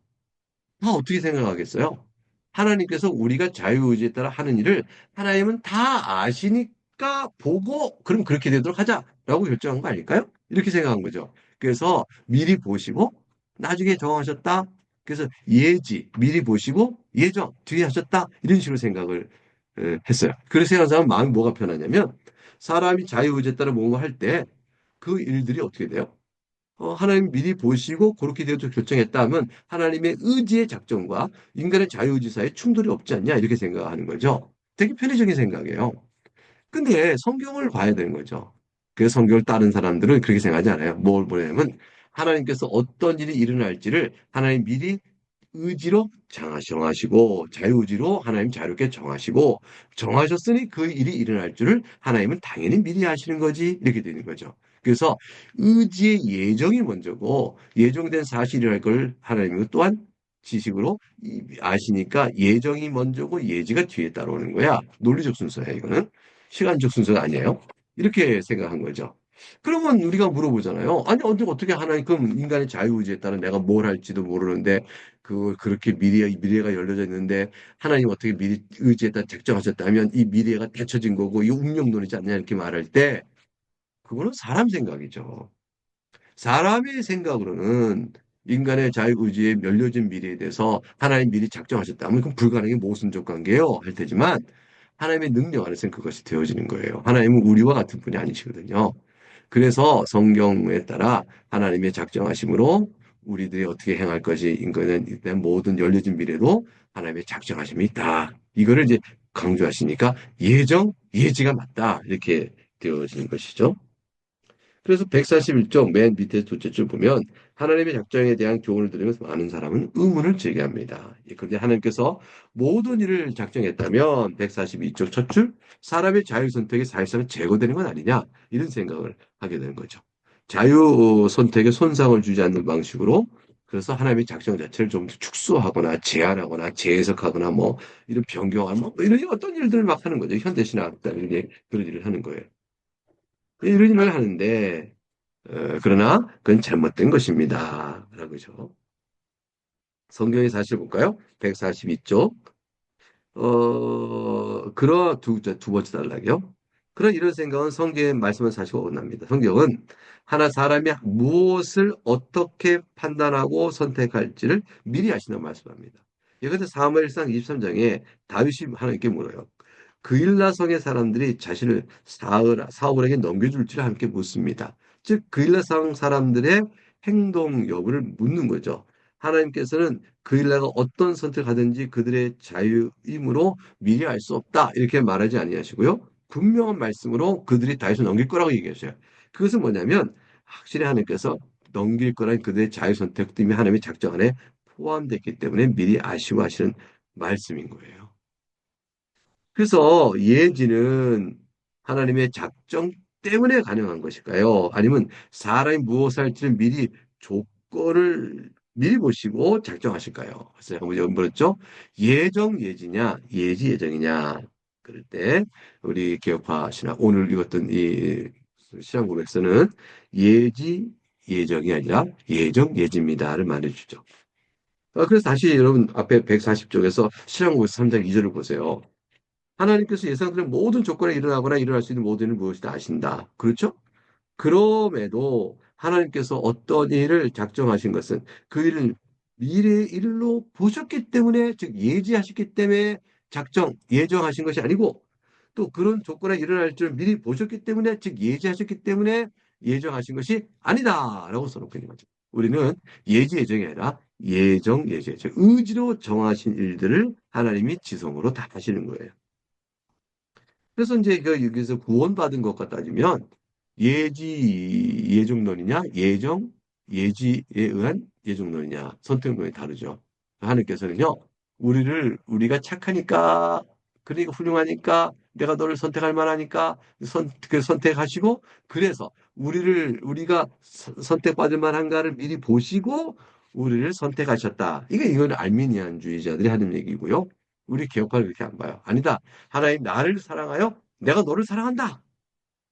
다 어떻게 생각하겠어요? 하나님께서 우리가 자유의지에 따라 하는 일을 하나님은 다 아시니까 보고 그럼 그렇게 되도록 하자라고 결정한 거 아닐까요? 이렇게 생각한 거죠. 그래서 미리 보시고 나중에 정하셨다. 그래서 예지 미리 보시고 예정 뒤에 하셨다. 이런 식으로 생각을 했어요. 그래서 생각한 사람은 마음이 뭐가 편하냐면 사람이 자유의지에 따라 뭔가 할 때 그 일들이 어떻게 돼요? 하나님 미리 보시고 그렇게 되어서 결정했다 하면 하나님의 의지의 작정과 인간의 자유의지 사이에 충돌이 없지 않냐 이렇게 생각하는 거죠. 되게 편의적인 생각이에요. 근데 성경을 봐야 되는 거죠. 그래서 성경을 따른 사람들은 그렇게 생각하지 않아요. 뭘 보냐면 하나님께서 어떤 일이 일어날지를 하나님 미리 의지로 정하시고 자유의지로 하나님 자유롭게 정하시고 정하셨으니 그 일이 일어날 줄을 하나님은 당연히 미리 아시는 거지 이렇게 되는 거죠. 그래서 의지의 예정이 먼저고 예정된 사실이랄 걸 하나님은 또한 지식으로 아시니까 예정이 먼저고 예지가 뒤에 따라오는 거야. 논리적 순서야 이거는. 시간적 순서가 아니에요. 이렇게 생각한 거죠. 그러면 우리가 물어보잖아요. 아니, 언제 어떻게 하나님, 그럼 인간의 자유의지에 따라 내가 뭘 할지도 모르는데, 그렇게 미래가 열려져 있는데, 하나님 어떻게 미리 의지에 따라 작정하셨다면 이 미래가 닫혀진 거고, 이 운명론이지 않냐, 이렇게 말할 때, 그거는 사람 생각이죠. 사람의 생각으로는 인간의 자유의지에 열려진 미래에 대해서 하나님 미리 작정하셨다면 그건 불가능의 모순적 관계요. 할 테지만, 하나님의 능력 안에서는 그것이 되어지는 거예요. 하나님은 우리와 같은 분이 아니시거든요. 그래서 성경에 따라 하나님의 작정하심으로 우리들이 어떻게 행할 것이 인간은 일단 모든 열려진 미래도 하나님의 작정하심이 있다. 이거를 이제 강조하시니까 예지가 맞다. 이렇게 되어지는 것이죠. 그래서 141쪽 맨 밑에 둘째 줄 보면 하나님의 작정에 대한 교훈을 들으면서 많은 사람은 의문을 제기합니다. 그런데 하나님께서 모든 일을 작정했다면 142쪽 첫 줄 사람의 자유 선택이 사실상 제거되는 건 아니냐 이런 생각을 하게 되는 거죠. 자유 선택에 손상을 주지 않는 방식으로 그래서 하나님의 작정 자체를 좀 축소하거나 제한하거나 재해석하거나 뭐 이런 변경하는 뭐 이런 어떤 일들을 막 하는 거죠. 현대신학자들이 그런 일을 하는 거예요. 이런 일을 하는데 그러나 그건 잘못된 것입니다. 라고죠. 성경의 사실 볼까요? 142쪽. 두 번째 단락이요. 그런 이런 생각은 성경의 말씀은 사실 어긋납니다. 성경은 하나 사람이 무엇을 어떻게 판단하고 선택할지를 미리 아신다고 말씀합니다. 예컨대 사무엘상 23장에 다윗이 하나님께 물어요. 그일라 성의 사람들이 자신을 사울에게 넘겨줄지를 함께 묻습니다. 즉 그일라 성 사람들의 행동 여부를 묻는 거죠. 하나님께서는 그일라가 어떤 선택하든지 그들의 자유임으로 미리 알 수 없다 이렇게 말하지 아니하시고요. 분명한 말씀으로 그들이 다윗을 넘길 거라고 얘기하셔요. 그것은 뭐냐면 확실히 하나님께서 넘길 거란 그들의 자유 선택 때문에 하나님의 작정 안에 포함됐기 때문에 미리 아시고 하시는 말씀인 거예요. 그래서 예지는 하나님의 작정 때문에 가능한 것일까요? 아니면 사람이 무엇을 할지를 미리 조건을 미리 보시고 작정하실까요? 그래서 한번 물었죠. 예지냐, 예지냐. 그럴 때 우리 개혁파 신학 오늘 읽었던 이 신학 고백서는 예지 예정이 아니라 예지입니다를 말해주죠. 그래서 다시 여러분 앞에 140쪽에서 신학 고백서 3장 2절을 보세요. 하나님께서 예상되는 모든 조건에 일어나거나 일어날 수 있는 모든 일을 무엇이다 아신다. 그렇죠? 그럼에도 하나님께서 어떤 일을 작정하신 것은 그 일을 미래의 일로 보셨기 때문에, 즉 예지하셨기 때문에 예정하신 것이 아니고 또 그런 조건에 일어날 줄 미리 보셨기 때문에, 즉 예지하셨기 때문에 예정하신 것이 아니다라고 써놓고 있는 거죠. 우리는 예정이 아니라 예정, 의지로 정하신 일들을 하나님이 지성으로 다 하시는 거예요. 그래서 이제 여기서 구원받은 것과 따지면 예정론이냐, 예지에 의한 예정론이냐, 선택론이 다르죠. 하나님께서는요, 우리가 착하니까, 그러니까 훌륭하니까, 내가 너를 선택할 만하니까, 선택하시고, 그래서 우리가 선택받을 만한가를 미리 보시고, 우리를 선택하셨다. 이건 알미니안주의자들이 하는 얘기고요. 우리 개혁파는 그렇게 안 봐요. 아니다. 하나님 나를 사랑하여 내가 너를 사랑한다.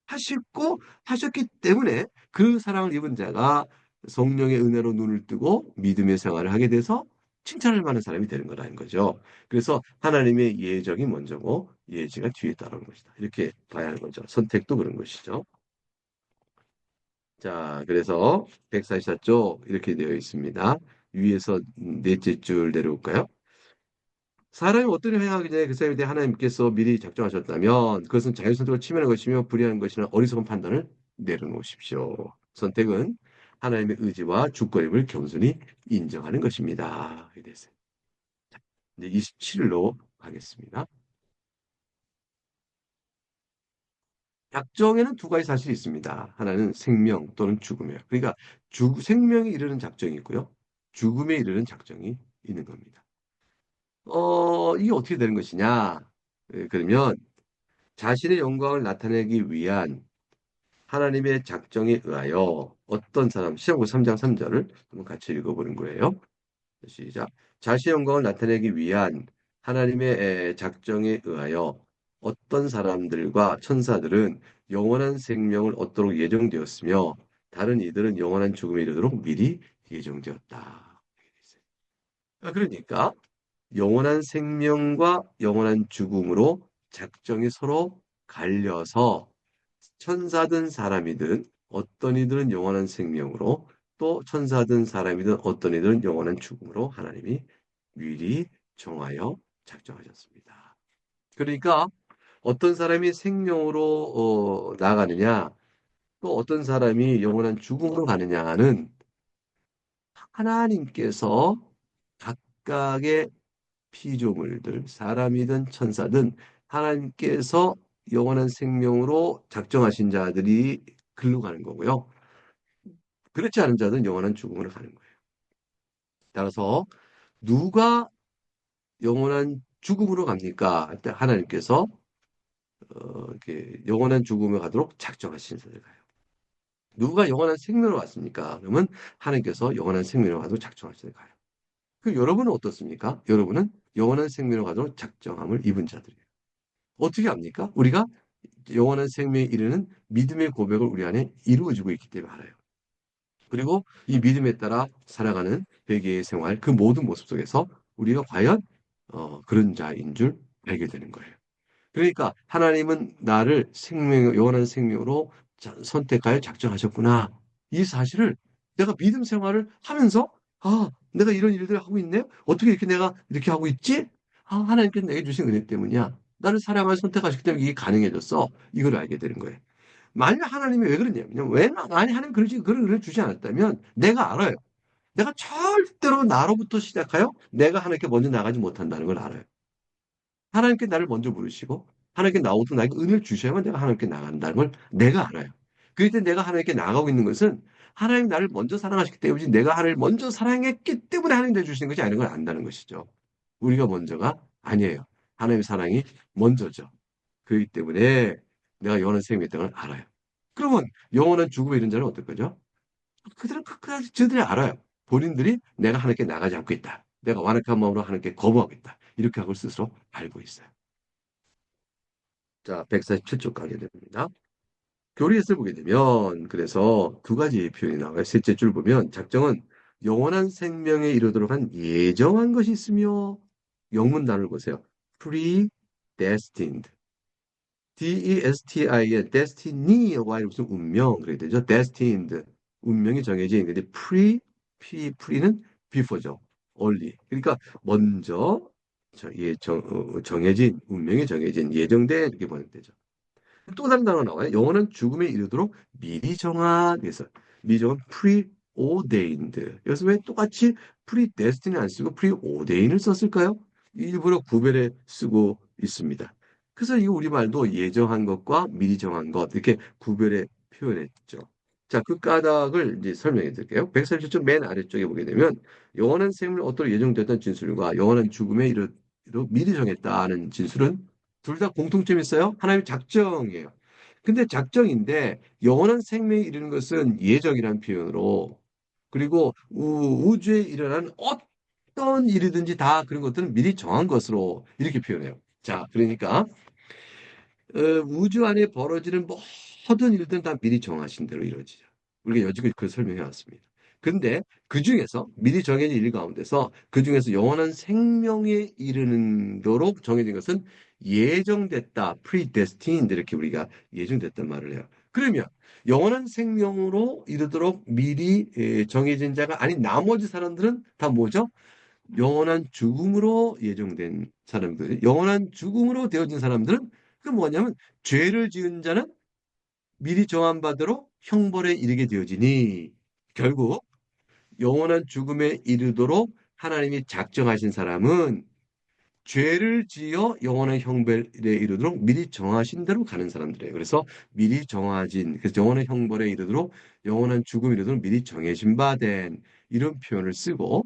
하시고 하셨기 때문에 그 사랑을 입은 자가 성령의 은혜로 눈을 뜨고 믿음의 생활을 하게 돼서 칭찬할 만한 사람이 되는 거라는 거죠. 그래서 하나님의 예정이 먼저고 예지가 뒤에 따르는 것이다. 이렇게 봐야 하는 거죠. 선택도 그런 것이죠. 자, 그래서 144쪽 이렇게 되어 있습니다. 위에서 넷째 줄 내려올까요? 사람이 어떤 일을 행하기 전에 그 사람에 대해 하나님께서 미리 작정하셨다면 그것은 자유선택을 침해하는 것이며 불의한 것이나 어리석은 판단을 내려놓으십시오. 선택은 하나님의 의지와 주권임을 겸손히 인정하는 것입니다. 이렇게 됐어요. 이제 27일로 가겠습니다. 작정에는 두 가지 사실이 있습니다. 하나는 생명 또는 죽음이에요. 그러니까 생명에 이르는 작정이 있고요. 죽음에 이르는 작정이 있는 겁니다. 이게 어떻게 되는 것이냐? 그러면 자신의 영광을 나타내기 위한 하나님의 작정에 의하여 어떤 사람, 시험고 3장 3절을 한번 같이 읽어보는 거예요. 시작. 자신의 영광을 나타내기 위한 하나님의 작정에 의하여 어떤 사람들과 천사들은 영원한 생명을 얻도록 예정되었으며 다른 이들은 영원한 죽음에 이르도록 미리 예정되었다. 그러니까 영원한 생명과 영원한 죽음으로 작정이 서로 갈려서 천사든 사람이든 어떤 이들은 영원한 생명으로 또 천사든 사람이든 어떤 이들은 영원한 죽음으로 하나님이 미리 정하여 작정하셨습니다. 그러니까 어떤 사람이 생명으로 나가느냐 또 어떤 사람이 영원한 죽음으로 가느냐는 하나님께서 각각의 피조물들, 사람이든 천사든 하나님께서 영원한 생명으로 작정하신 자들이 글로 가는 거고요. 그렇지 않은 자들은 영원한 죽음으로 가는 거예요. 따라서 누가 영원한 죽음으로 갑니까? 할 때 하나님께서 이렇게 영원한 죽음에 가도록 작정하신 자들 가요. 누가 영원한 생명으로 왔습니까? 그러면 하나님께서 영원한 생명으로 가도록 작정하신 자들 가요. 그 여러분은 어떻습니까? 여러분은 영원한 생명으로 가도록 작정함을 입은 자들이에요. 어떻게 합니까? 우리가 영원한 생명에 이르는 믿음의 고백을 우리 안에 이루어지고 있기 때문에 알아요. 그리고 이 믿음에 따라 살아가는 회개의 생활, 그 모든 모습 속에서 우리가 과연 그런 자인 줄 알게 되는 거예요. 그러니까 하나님은 나를 영원한 생명으로 선택하여 작정하셨구나. 이 사실을 내가 믿음 생활을 하면서 내가 이런 일들을 하고 있네. 어떻게 이렇게 내가 이렇게 하고 있지? 하나님께서 내게 주신 은혜 때문이야. 나를 사랑을 선택하셨기 때문에 이게 가능해졌어. 이걸 알게 되는 거예요. 만약 하나님이 왜 그러냐면 만약 하나님 그런 은혜를 주지 않았다면 내가 알아요. 내가 절대로 나로부터 시작하여 내가 하나님께 먼저 나가지 못한다는 걸 알아요. 하나님께 나를 먼저 부르시고 하나님께 나오도록 나에게 은혜를 주셔야만 내가 하나님께 나간다는 걸 내가 알아요. 그럴 때 내가 하나님께 나가고 있는 것은 하나님 나를 먼저 사랑하셨기 때문이지 내가 하나님을 먼저 사랑했기 때문에 하나님 내주시는 것이 아닌 걸 안다는 것이죠. 우리가 먼저가 아니에요. 하나님의 사랑이 먼저죠. 그렇기 때문에 내가 영원한 생명이 있다는 걸 알아요. 그러면 영원한 죽음에 이른 자는 어떨 거죠? 그들은 끝까지 저들이 알아요. 본인들이 내가 하나님께 나가지 않고 있다. 내가 완악한 마음으로 하나님께 거부하고 있다. 이렇게 하고 스스로 알고 있어요. 자, 147쪽 가게 됩니다. 교리에서 보게 되면 그래서 두 가지 표현이 나와요. 셋째 줄 보면 작정은 영원한 생명에 이르도록 한 예정한 것이 있으며 영문 단어를 보세요. predestined. D-E-S-T-I-N, destiny라고 하면 무슨 운명 그래야 되죠. destined, 운명이 정해진 근데 pre는 before죠. only. 그러니까 먼저 정해진 운명이 정해진 예정된 이렇게 보면 되죠. 또 다른 단어가 나와요. 영어는 죽음에 이르도록 미리 정한 그래서 미리 정한 preordained. 여기서 왜 똑같이 predestined 안 쓰고 preordain을 썼을까요? 일부러 구별해 쓰고 있습니다. 그래서 이 우리말도 예정한 것과 미리 정한 것 이렇게 구별해 표현했죠. 자, 그 까닭을 이제 설명해 드릴게요. 147쪽 맨 아래쪽에 보게 되면 영원한 생명을 얻도록 예정되었던 진술과 영원한 죽음에 이르도록 미리 정했다는 진술은 둘 다 공통점이 있어요. 하나님의 작정이에요. 근데 작정인데 영원한 생명에 이르는 것은 예정이라는 표현으로 그리고 우주에 일어난 어떤 일이든지 다 그런 것들은 미리 정한 것으로 이렇게 표현해요. 자, 그러니까 우주 안에 벌어지는 모든 일들은 다 미리 정하신 대로 이루어지죠. 우리가 여지껏 그걸 설명해 왔습니다. 근데 그 중에서 미리 정해진 일 가운데서 그 중에서 영원한 생명에 이르는 도록 정해진 것은 예정됐다, predestined 이렇게 우리가 예정됐단 말을 해요. 그러면 영원한 생명으로 이르도록 미리 정해진 자가 아닌 나머지 사람들은 다 뭐죠? 영원한 죽음으로 예정된 사람들, 영원한 죽음으로 되어진 사람들은 그 뭐냐면 죄를 지은 자는 미리 정한 바대로 형벌에 이르게 되어지니 결국 영원한 죽음에 이르도록 하나님이 작정하신 사람은 죄를 지어 영원한 형벌에 이르도록 미리 정하신 대로 가는 사람들이에요. 그래서 미리 정하진, 그래서 영원한 형벌에 이르도록 영원한 죽음에 이르도록 미리 정해진 바 된 이런 표현을 쓰고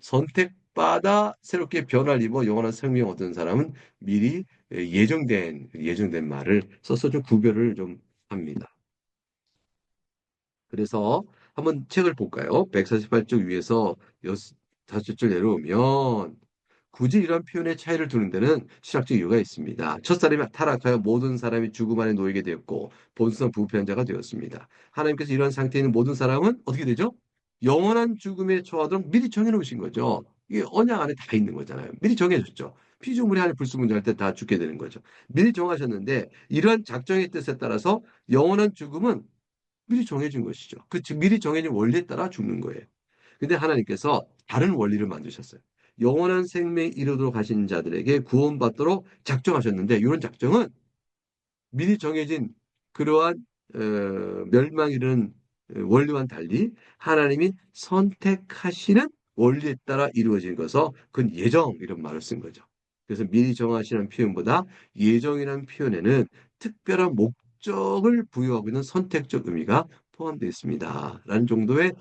선택받아 새롭게 변화를 입어 영원한 생명 얻은 사람은 미리 예정된 말을 써서 좀 구별을 좀 합니다. 그래서 한번 책을 볼까요? 148쪽 위에서 5줄 내려오면 굳이 이런 표현의 차이를 두는 데는 신학적 이유가 있습니다. 첫사람이 타락하여 모든 사람이 죽음 안에 놓이게 되었고 본성 부패한 자가 되었습니다. 하나님께서 이런 상태에 있는 모든 사람은 어떻게 되죠? 영원한 죽음에 처하도록 미리 정해놓으신 거죠. 이게 언약 안에 다 있는 거잖아요. 미리 정해줬죠. 피조물이 하늘 불순물할 때 다 죽게 되는 거죠. 미리 정하셨는데 이러한 작정의 뜻에 따라서 영원한 죽음은 미리 정해진 것이죠. 그 미리 정해진 원리에 따라 죽는 거예요. 근데 하나님께서 다른 원리를 만드셨어요. 영원한 생명에 이르도록 하신 자들에게 구원받도록 작정하셨는데 이런 작정은 미리 정해진 그러한 멸망 이르는 원리와는 달리 하나님이 선택하시는 원리에 따라 이루어진 것서 그건 예정 이런 말을 쓴 거죠. 그래서 미리 정하시는 표현보다 예정이라는 표현에는 특별한 목적을 부여하고 있는 선택적 의미가 포함되어 있습니다. 라는 정도의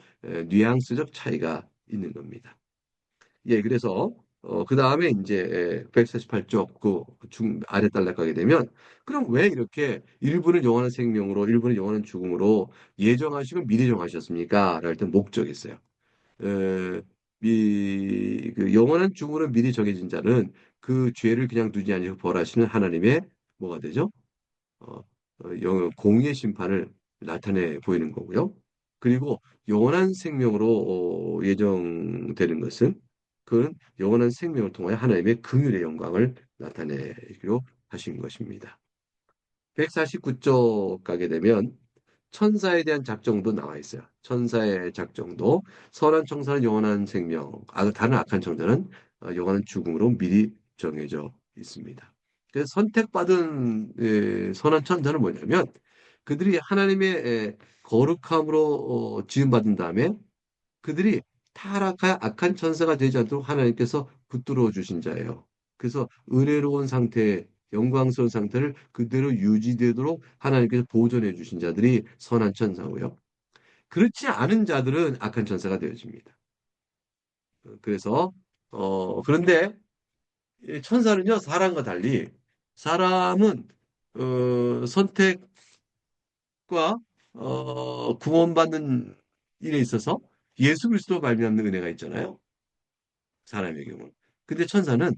뉘앙스적 차이가 있는 겁니다. 예, 그래서 그 다음에 이제 148쪽 그 아래 단락가게 되면 그럼 왜 이렇게 일부는 영원한 생명으로 일부는 영원한 죽음으로 예정하시고 미리 정하셨습니까? 라할 때 목적이 있어요. 에, 그 영원한 죽음으로 미리 정해진 자는 그 죄를 그냥 두지 아니고 벌하시는 하나님의 뭐가 되죠? 어, 공의 심판을 나타내 보이는 거고요. 그리고 영원한 생명으로 예정되는 것은 그는 영원한 생명을 통하여 하나님의 긍휼의 영광을 나타내기로 하신 것입니다. 149쪽 가게 되면 천사에 대한 작정도 나와 있어요. 천사의 작정도 선한 청사는 영원한 생명, 다른 악한 청사는 영원한 죽음으로 미리 정해져 있습니다. 그래서 선택받은 선한 천사는 뭐냐면 그들이 하나님의 거룩함으로 지음받은 다음에 그들이 타락하여 악한 천사가 되지 않도록 하나님께서 붙들어 주신 자예요. 그래서 은혜로운 상태, 영광스러운 상태를 그대로 유지되도록 하나님께서 보존해 주신 자들이 선한 천사고요. 그렇지 않은 자들은 악한 천사가 되어집니다. 그래서 그런데 이 천사는요 사람과 달리 사람은 선택과 구원받는 일에 있어서 예수 그리스도 말미암는 은혜가 있잖아요. 사람의 경우. 근데 천사는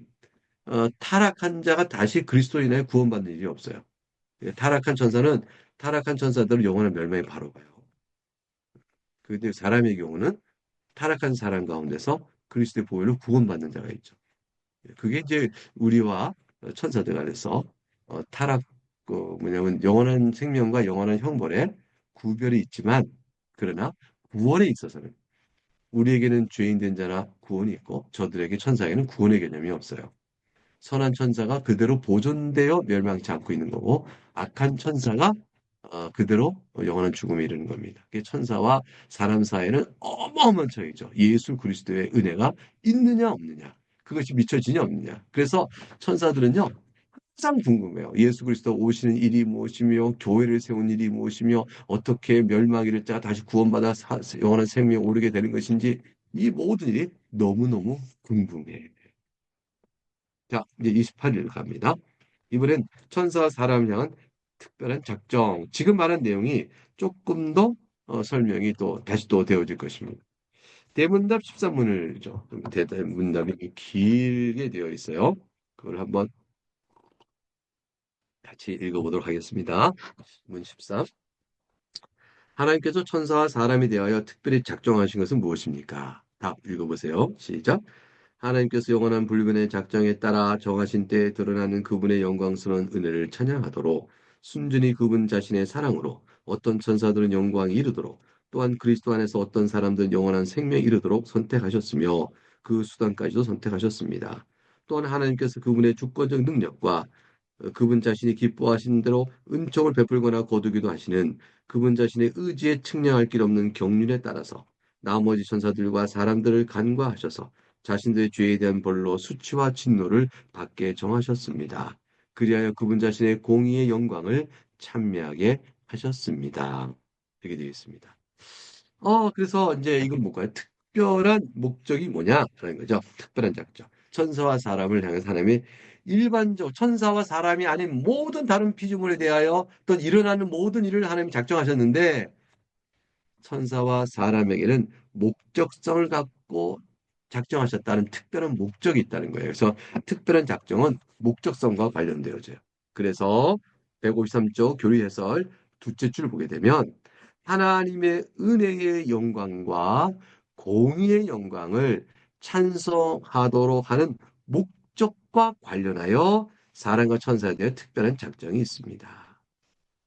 타락한 자가 다시 그리스도인에 구원받는 일이 없어요. 예, 타락한 천사들은 영원한 멸망에 바로 가요. 근데 사람의 경우는 타락한 사람 가운데서 그리스도의 보혈로 구원받는 자가 있죠. 예, 그게 이제 우리와 천사들 간에서 타락 뭐냐면 영원한 생명과 영원한 형벌에 구별이 있지만 그러나 구원에 있어서는 우리에게는 죄인 된 자나 구원이 있고 저들에게 천사에게는 구원의 개념이 없어요. 선한 천사가 그대로 보존되어 멸망치 않고 있는 거고 악한 천사가 그대로 영원한 죽음에 이르는 겁니다. 천사와 사람 사이에는 어마어마한 차이죠. 예수 그리스도의 은혜가 있느냐 없느냐. 그것이 미쳐지냐 없느냐. 그래서 천사들은요. 항상 궁금해요. 예수 그리스도 오시는 일이 무엇이며 교회를 세운 일이 무엇이며 어떻게 멸망이를 자 다시 구원받아 영원한 생명에 오르게 되는 것인지 이 모든 일이 너무너무 궁금해요. 자, 이제 28일 갑니다. 이번엔 천사와 사람을 향한 특별한 작정. 지금 말한 내용이 조금 더 설명이 또 다시 또 되어질 것입니다. 대문답 13문을죠. 대문답이 길게 되어 있어요. 그걸 한번 같이 읽어보도록 하겠습니다. 문 13. 하나님께서 천사와 사람에 대하여 특별히 작정하신 것은 무엇입니까? 답 읽어보세요. 시작. 하나님께서 영원한 불변의 작정에 따라 정하신 때에 드러나는 그분의 영광스러운 은혜를 찬양하도록 순전히 그분 자신의 사랑으로 어떤 천사들은 영광이 이르도록 또한 그리스도 안에서 어떤 사람들은 영원한 생명이 이르도록 선택하셨으며 그 수단까지도 선택하셨습니다. 또한 하나님께서 그분의 주권적 능력과 그분 자신이 기뻐하신 대로 은총을 베풀거나 거두기도 하시는 그분 자신의 의지에 측량할 길 없는 경륜에 따라서 나머지 천사들과 사람들을 간과하셔서 자신들의 죄에 대한 벌로 수치와 진노를 받게 정하셨습니다. 그리하여 그분 자신의 공의의 영광을 찬미하게 하셨습니다. 이렇게 되어 있습니다. 그래서 이제 이건 뭘까요? 특별한 목적이 뭐냐라는 거죠. 특별한 작정. 천사와 사람을 향해서 하나님이 일반적 천사와 사람이 아닌 모든 다른 피조물에 대하여 또 일어나는 모든 일을 하나님이 작정하셨는데 천사와 사람에게는 목적성을 갖고 작정하셨다는 특별한 목적이 있다는 거예요. 그래서 특별한 작정은 목적성과 관련되어져요. 그래서 153쪽 교리 해설 두째 줄 보게 되면 하나님의 은혜의 영광과 공의의 영광을 찬송하도록 하는 목적과 관련하여 사람과 천사에 대해 특별한 작정이 있습니다.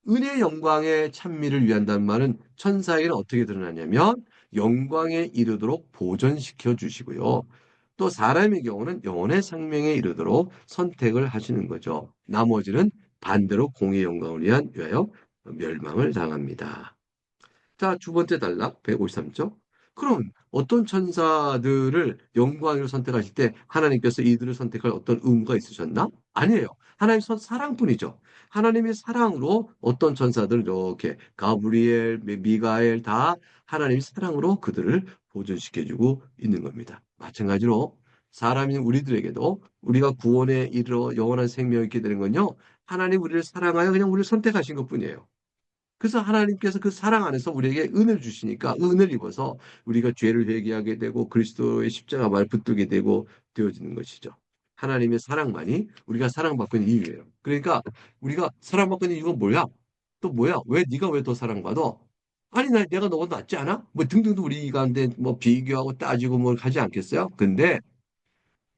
은혜의 영광의 찬미를 위한다는 말은 천사에게는 어떻게 드러나냐면 영광에 이르도록 보존시켜 주시고요. 또 사람의 경우는 영혼의 생명에 이르도록 선택을 하시는 거죠. 나머지는 반대로 공의 영광을 위하여 멸망을 당합니다. 자, 두 번째 단락 153쪽. 그럼 어떤 천사들을 영광으로 선택하실 때 하나님께서 이들을 선택할 어떤 의무가 있으셨나? 아니에요. 하나님 사랑뿐이죠. 하나님의 사랑으로 어떤 천사들 이렇게 가브리엘, 미가엘 다 하나님의 사랑으로 그들을 보존시켜주고 있는 겁니다. 마찬가지로 사람인 우리들에게도 우리가 구원에 이르러 영원한 생명이 있게 되는 건요. 하나님 우리를 사랑하여 그냥 우리를 선택하신 것뿐이에요. 그래서 하나님께서 그 사랑 안에서 우리에게 은혜를 주시니까 은혜를 입어서 우리가 죄를 회개하게 되고 그리스도의 십자가 말 붙들게 되고 되어지는 것이죠. 하나님의 사랑만이 우리가 사랑받고 있는 이유예요. 그러니까 우리가 사랑받고 있는 이유가 뭐야? 또 뭐야? 왜 네가 왜 더 사랑받아? 아니 내가 너보다 낫지 않아? 뭐 등등도 우리 가운데 뭐 비교하고 따지고 뭘 하지 않겠어요? 근데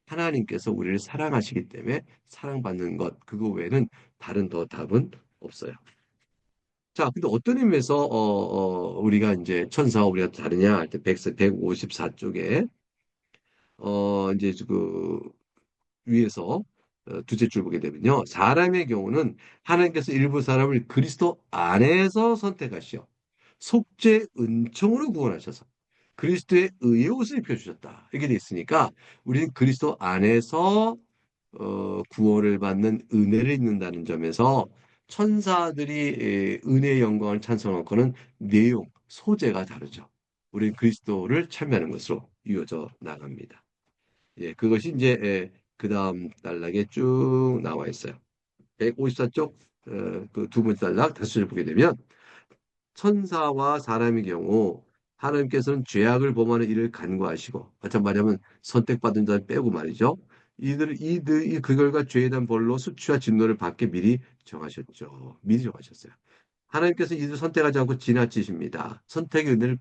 하나님께서 우리를 사랑하시기 때문에 사랑받는 것 그거 외에는 다른 더 답은 없어요. 자, 근데 어떤 의미에서 우리가 이제 천사와 우리가 다르냐 할 때 154쪽에 이제 그 위에서 두째 줄 보게 되면요. 사람의 경우는 하나님께서 일부 사람을 그리스도 안에서 선택하시어 속죄 은총으로 구원하셔서 그리스도의 의의 옷을 입혀주셨다. 이렇게 돼 있으니까 우리는 그리스도 안에서 구원을 받는 은혜를 입는다는 점에서 천사들이 은혜의 영광을 찬송할 거는 내용, 소재가 다르죠. 우리는 그리스도를 참여하는 것으로 이어져 나갑니다. 예, 그것이 이제 그 다음 단락에 쭉 나와 있어요. 154쪽 그 두 번째 단락 다시 보게 되면 천사와 사람의 경우 하나님께서는 죄악을 범하는 이를 간과하시고 어떤 말하면 선택받은 자를 빼고 말이죠. 이들이 그 결과 죄에 대한 벌로 수치와 진노를 받게 미리 정하셨죠. 미리 정하셨어요. 하나님께서 이들을 선택하지 않고 지나치십니다. 선택의 은혜를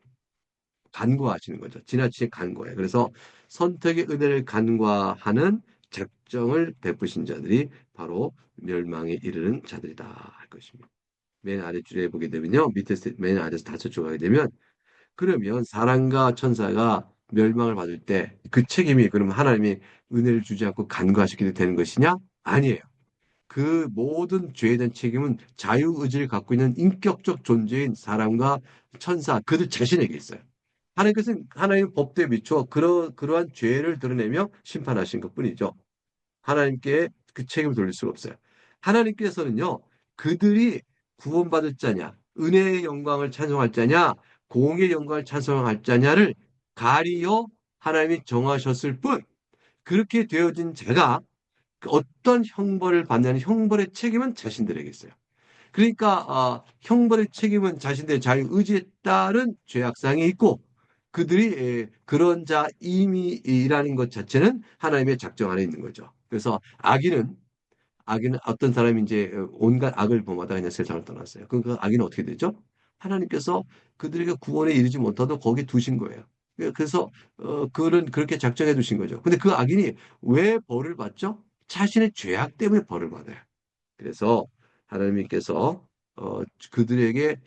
간과하시는 거죠. 지나치게 간과해요. 그래서 선택의 은혜를 간과하는 작정을 베푸신 자들이 바로 멸망에 이르는 자들이다 할 것입니다. 맨 아래줄에 보게 되면요. 맨 아래에서 다섯 줄 가게 되면 그러면 사람과 천사가 멸망을 받을 때 그 책임이 그럼 하나님이 은혜를 주지 않고 간과하시게 되는 것이냐? 아니에요. 그 모든 죄에 대한 책임은 자유의지를 갖고 있는 인격적 존재인 사람과 천사 그들 자신에게 있어요. 하나님께서는 하나님 법대에 비추어 그러한 죄를 드러내며 심판하신 것뿐이죠. 하나님께 그 책임을 돌릴 수가 없어요. 하나님께서는요, 그들이 구원받을 자냐, 은혜의 영광을 찬송할 자냐, 공의 영광을 찬송할 자냐를 가리어 하나님이 정하셨을 뿐, 그렇게 되어진 자가 어떤 형벌을 받냐는 형벌의 책임은 자신들에게 있어요. 그러니까 형벌의 책임은 자신들의 자유의지에 따른 죄악상이 있고 그들이 그런 자임이라는 것 자체는 하나님의 작정 안에 있는 거죠. 그래서 악인은 어떤 사람이 이제 온갖 악을 범하다 그냥 세상을 떠났어요. 그 악인은 어떻게 되죠? 하나님께서 그들에게 구원에 이르지 못하도 거기 두신 거예요. 그래서 그는 그렇게 작정해 두신 거죠. 근데 그 악인이 왜 벌을 받죠? 자신의 죄악 때문에 벌을 받아요. 그래서 하나님께서 어, 그들에게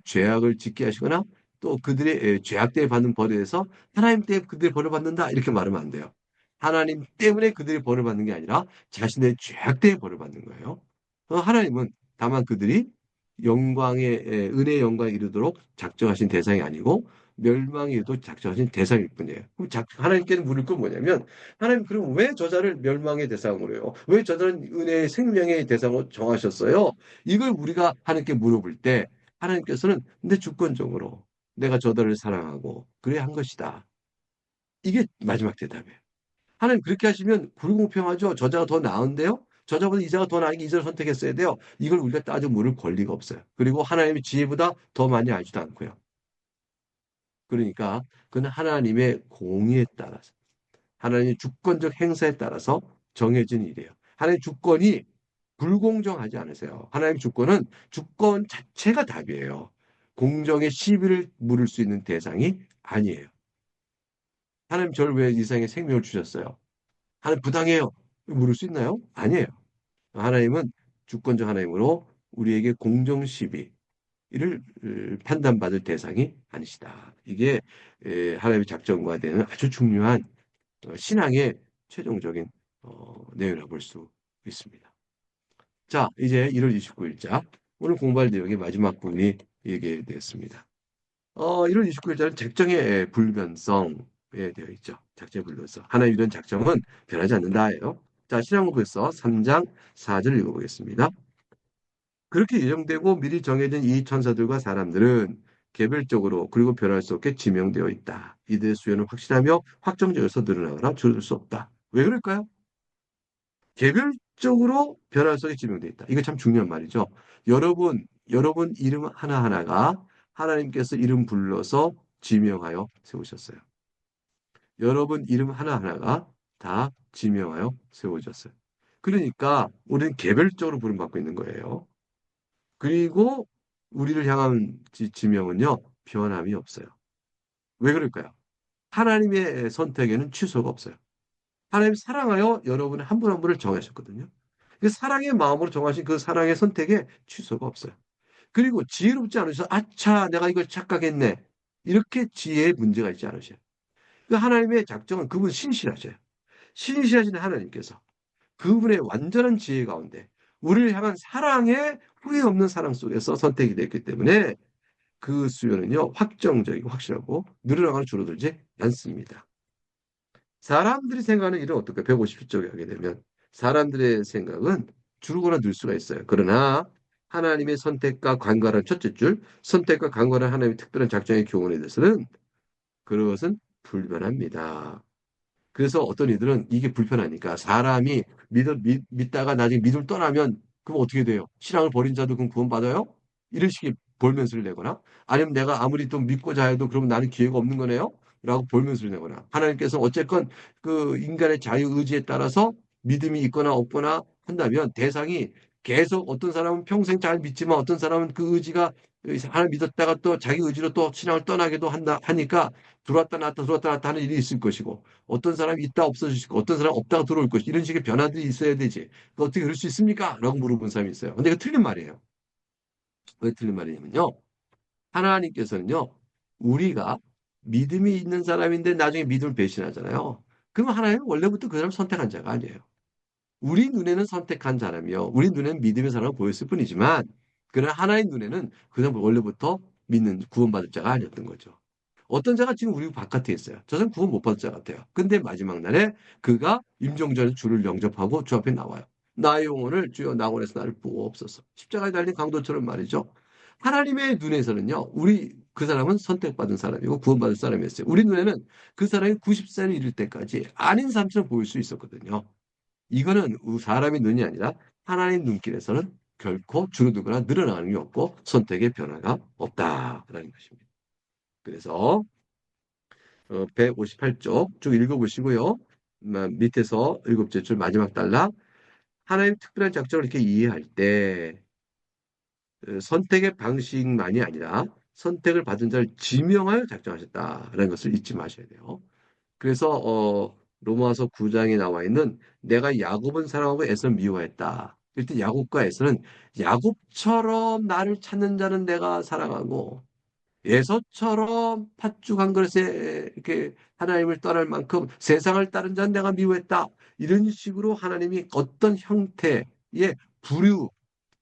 죄악을 짓게 하시거나 또 그들의 죄악 때문에 받는 벌에 대해서 하나님 때문에 그들이 벌을 받는다 이렇게 말하면 안 돼요. 하나님 때문에 그들이 벌을 받는 게 아니라 자신의 죄악 때문에 벌을 받는 거예요. 하나님은 다만 그들이 영광의 은혜의 영광에 이르도록 작정하신 대상이 아니고 멸망에 이르도록 작정하신 대상일 뿐이에요. 그럼 하나님께는 물을 건 뭐냐면 하나님 그럼 왜 저자를 멸망의 대상으로 해요? 왜 저자는 은혜의 생명의 대상으로 정하셨어요? 이걸 우리가 하나님께 물어볼 때 하나님께서는 근데 주권적으로 내가 저자를 사랑하고 그래 한 것이다. 이게 마지막 대답이에요. 하나님 그렇게 하시면 불공평하죠. 저자가 더 나은데요. 저자보다 이자가 더 나으니 이자를 선택했어야 돼요. 이걸 우리가 따져 물을 권리가 없어요. 그리고 하나님의 지혜보다 더 많이 알지도 않고요. 그러니까 그는 하나님의 공의에 따라서 하나님의 주권적 행사에 따라서 정해진 일이에요. 하나님의 주권이 불공정하지 않으세요. 하나님의 주권은 주권 자체가 답이에요. 공정의 시비를 물을 수 있는 대상이 아니에요. 하나님 저를 왜 이 세상에 생명을 주셨어요? 하나님 부당해요. 물을 수 있나요? 아니에요. 하나님은 주권적 하나님으로 우리에게 공정 시비를 판단받을 대상이 아니시다. 이게 하나님의 작정과 되는 아주 중요한 신앙의 최종적인 내용이라고 볼 수 있습니다. 자, 이제 1월 29일자 오늘 공부할 내용의 마지막 부분이 얘기되었습니다. 1월 29일자는 작정의 불변성에 되어 있죠. 작정의 불변성. 하나의 이런 작정은 변하지 않는다예요. 자, 신약국에서 3장 4절 읽어보겠습니다. 그렇게 예정되고 미리 정해진 이 천사들과 사람들은 개별적으로 그리고 변할 수 없게 지명되어 있다. 이들의 수요는 확실하며 확정적에서 늘어나거나 줄어들 수 없다. 왜 그럴까요? 개별적으로 변화 속에 지명되어 있다. 이거 참 중요한 말이죠. 여러분 이름 하나하나가 하나님께서 이름 불러서 지명하여 세우셨어요. 여러분 이름 하나하나가 다 지명하여 세워졌어요. 그러니까 우리는 개별적으로 부름받고 있는 거예요. 그리고 우리를 향한 지명은요, 변함이 없어요. 왜 그럴까요? 하나님의 선택에는 취소가 없어요. 하나님 사랑하여 여러분 한 분 한 분을 정하셨거든요. 그 사랑의 마음으로 정하신 그 사랑의 선택에 취소가 없어요. 그리고 지혜롭지 않으셔서 아차 내가 이걸 착각했네. 이렇게 지혜에 문제가 있지 않으셔요. 그 하나님의 작정은 그분 신실하셔요. 신실하신 하나님께서 그분의 완전한 지혜 가운데 우리를 향한 사랑의 후회 없는 사랑 속에서 선택이 됐기 때문에 그 수요는요 확정적이고 확실하고 늘어나거나 줄어들지 않습니다. 사람들이 생각하는 일은 어떨까요? 157쪽에 하게 되면 사람들의 생각은 줄거나 늘 수가 있어요. 그러나 하나님의 선택과 관관한 첫째 줄, 선택과 관관한 하나님의 특별한 작정의 교훈에 대해서는 그것은 불변합니다. 그래서 어떤 이들은 이게 불편하니까 사람이 믿다가 나중에 믿음을 떠나면 그럼 어떻게 돼요? 신앙을 버린 자도 그럼 구원받아요? 이런 식의 볼멘스를 내거나 아니면 내가 아무리 또 믿고자 해도 그러면 나는 기회가 없는 거네요? 라고 볼멘스를 내거나 하나님께서 어쨌건 그 인간의 자유의지에 따라서 믿음이 있거나 없거나 한다면 대상이 계속 어떤 사람은 평생 잘 믿지만 어떤 사람은 그 의지가 하나님 믿었다가 또 자기 의지로 또 신앙을 떠나기도 한다 하니까 들어왔다 나왔다 들어왔다 나왔다 하는 일이 있을 것이고 어떤 사람이 있다 없어질 거, 어떤 사람은 없다가 들어올 것이 이런 식의 변화들이 있어야 되지. 어떻게 그럴 수 있습니까? 라고 물어본 사람이 있어요. 근데 이거 틀린 말이에요. 왜 틀린 말이냐면요. 하나님께서는요, 우리가 믿음이 있는 사람인데 나중에 믿음을 배신하잖아요. 그러면 하나님은 원래부터 그 사람 선택한 자가 아니에요. 우리 눈에는 선택한 사람이요. 우리 눈에는 믿음의 사람을 보였을 뿐이지만, 그러나 하나님 눈에는 그 사람 원래부터 믿는 구원받을 자가 아니었던 거죠. 어떤 자가 지금 우리 바깥에 있어요. 저 사람 구원 못 받을 자 같아요. 근데 마지막 날에 그가 임종전에 주를 영접하고 주 앞에 나와요. 나의 영혼을 주여 낙원에서 나를 부어옵소서. 십자가에 달린 강도처럼 말이죠. 하나님의 눈에서는요. 우리 그 사람은 선택받은 사람이고 구원받을 사람이었어요. 우리 눈에는 그 사람이 90세를 이를 때까지 아닌 사람처럼 보일 수 있었거든요. 이거는 사람의 눈이 아니라 하나님 눈길에서는 결코 줄어들거나 늘어나는 게 없고 선택의 변화가 없다라는 것입니다. 그래서 158쪽 쭉 읽어보시고요. 밑에서 일곱째 줄 마지막 단락 하나님 특별한 작정을 이렇게 이해할 때 선택의 방식만이 아니라 선택을 받은 자를 지명하여 작정하셨다라는 것을 잊지 마셔야 돼요. 그래서 로마서 9장에 나와 있는 내가 야곱은 사랑하고 에서 미워했다. 일단 야곱과 에서는 야곱처럼 나를 찾는 자는 내가 사랑하고 에서처럼 팥죽 한 그릇에 이렇게 하나님을 떠날 만큼 세상을 따른 자는 내가 미워했다. 이런 식으로 하나님이 어떤 형태의 부류,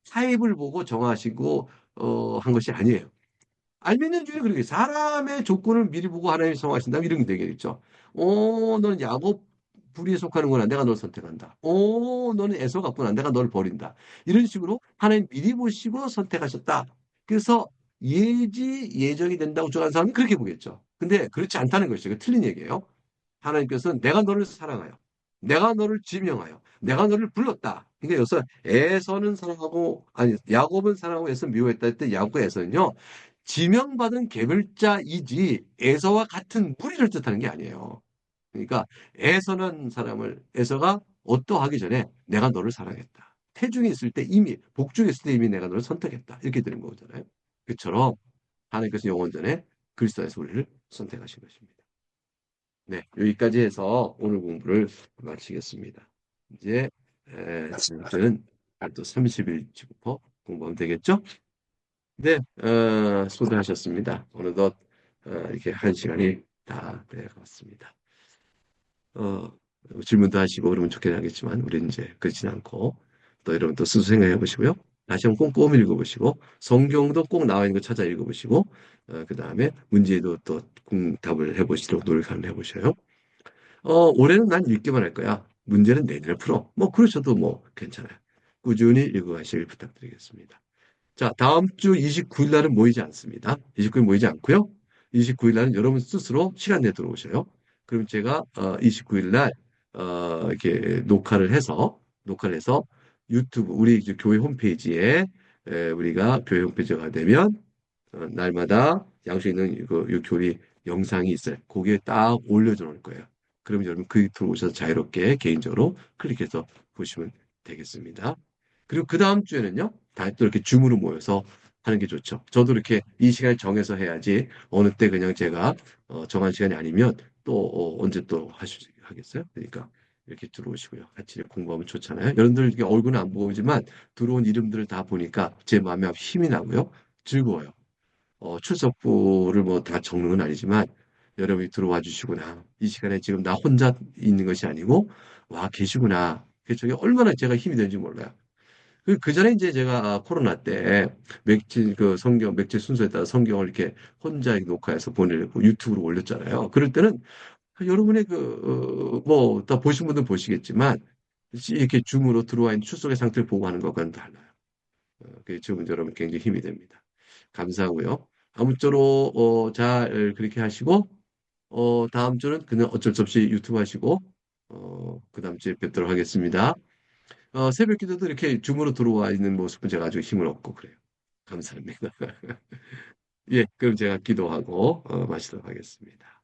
타입을 보고 정하시고 한 것이 아니에요. 알면은 중에 그렇게 사람의 조건을 미리 보고 하나님이 정하신다면 이런 게 되겠죠. 너는 야곱 부리에 속하는구나. 내가 널 선택한다. 너는 에서 같구나. 내가 널 버린다. 이런 식으로 하나님 미리 보시고 선택하셨다. 그래서 예정이 된다고 주장하는 사람은 그렇게 보겠죠. 근데 그렇지 않다는 것이죠. 그 틀린 얘기예요. 하나님께서는 내가 너를 사랑하여, 내가 너를 지명하여, 내가 너를 불렀다. 그러니까 여기서 에서는 사랑하고, 아니, 야곱은 사랑하고 에서 미워했다 할 때 야곱과 에서는요, 지명받은 개별자이지 에서와 같은 무리를 뜻하는 게 아니에요. 그러니까 에서는 사람을, 에서가 어떠하기 전에 내가 너를 사랑했다. 태중에 있을 때 이미, 복중에 있을 때 이미 내가 너를 선택했다. 이렇게 되는 거잖아요. 그처럼 하나님께서 영원전에 그리스도에서 우리를 선택하신 것입니다. 네, 여기까지 해서 오늘 공부를 마치겠습니다. 이제 저는 또 30일치부터 공부하면 되겠죠? 네, 수고하셨습니다. 어느덧 이렇게 한 시간이 다 되어갔습니다. 어, 질문도 하시고 그러면 좋긴 하겠지만 우리는 이제 그렇진 않고 또 여러분 또 스스로 생각해 보시고요. 다시 한번 꼼꼼히 읽어보시고 성경도 꼭 나와 있는 거 찾아 읽어보시고 그 다음에 문제도 또 답을 해보시도록 노력 한번 해보셔요. 올해는 난 읽기만 할 거야. 문제는 내년에 풀어. 뭐, 그러셔도 뭐, 괜찮아요. 꾸준히 읽어가시길 부탁드리겠습니다. 자, 다음 주 29일 날은 모이지 않습니다. 29일 모이지 않고요. 29일 날은 여러분 스스로 시간 내 들어오셔요. 그럼 제가 29일 날 이렇게 녹화를 해서 유튜브 우리 이제 교회 홈페이지에 우리가 교회 홈페이지가 되면 날마다 양식 있는 이 교리 영상이 있어요. 거기에 딱 올려져 놓을 거예요. 그럼 여러분 그 들어오셔서 자유롭게 개인적으로 클릭해서 보시면 되겠습니다. 그리고 그 다음 주에는요, 다 또 이렇게 줌으로 모여서 하는 게 좋죠. 저도 이렇게 이 시간을 정해서 해야지 어느 때 그냥 제가 정한 시간이 아니면 또 언제 또 하겠어요? 그러니까 이렇게 들어오시고요. 같이 공부하면 좋잖아요. 여러분들 이게 얼굴은 안 보이지만 들어온 이름들을 다 보니까 제 마음에 힘이 나고요. 즐거워요. 출석부를 뭐 다 적는 건 아니지만 여러분이 들어와 주시구나. 이 시간에 지금 나 혼자 있는 것이 아니고 와 계시구나. 그게 저게 얼마나 제가 힘이 되는지 몰라요. 그 전에 이제 제가 코로나 때 맥주 그 성경 맥주 순서에 따라 성경을 이렇게 혼자 이렇게 녹화해서 보내고 유튜브로 올렸잖아요. 그럴 때는 여러분의 뭐 다 보신 분들 보시겠지만 이렇게 줌으로 들어와 있는 출석의 상태를 보고 하는 것과는 달라요. 그게 지금 여러분 굉장히 힘이 됩니다. 감사하고요. 아무쪼록 잘 그렇게 하시고 다음 주는 그냥 어쩔 수 없이 유튜브 하시고 그 다음 주에 뵙도록 하겠습니다. 새벽 기도도 이렇게 줌으로 들어와 있는 모습은 제가 아주 힘을 얻고 그래요. 감사합니다. 예, 그럼 제가 기도하고 마치도록 하겠습니다.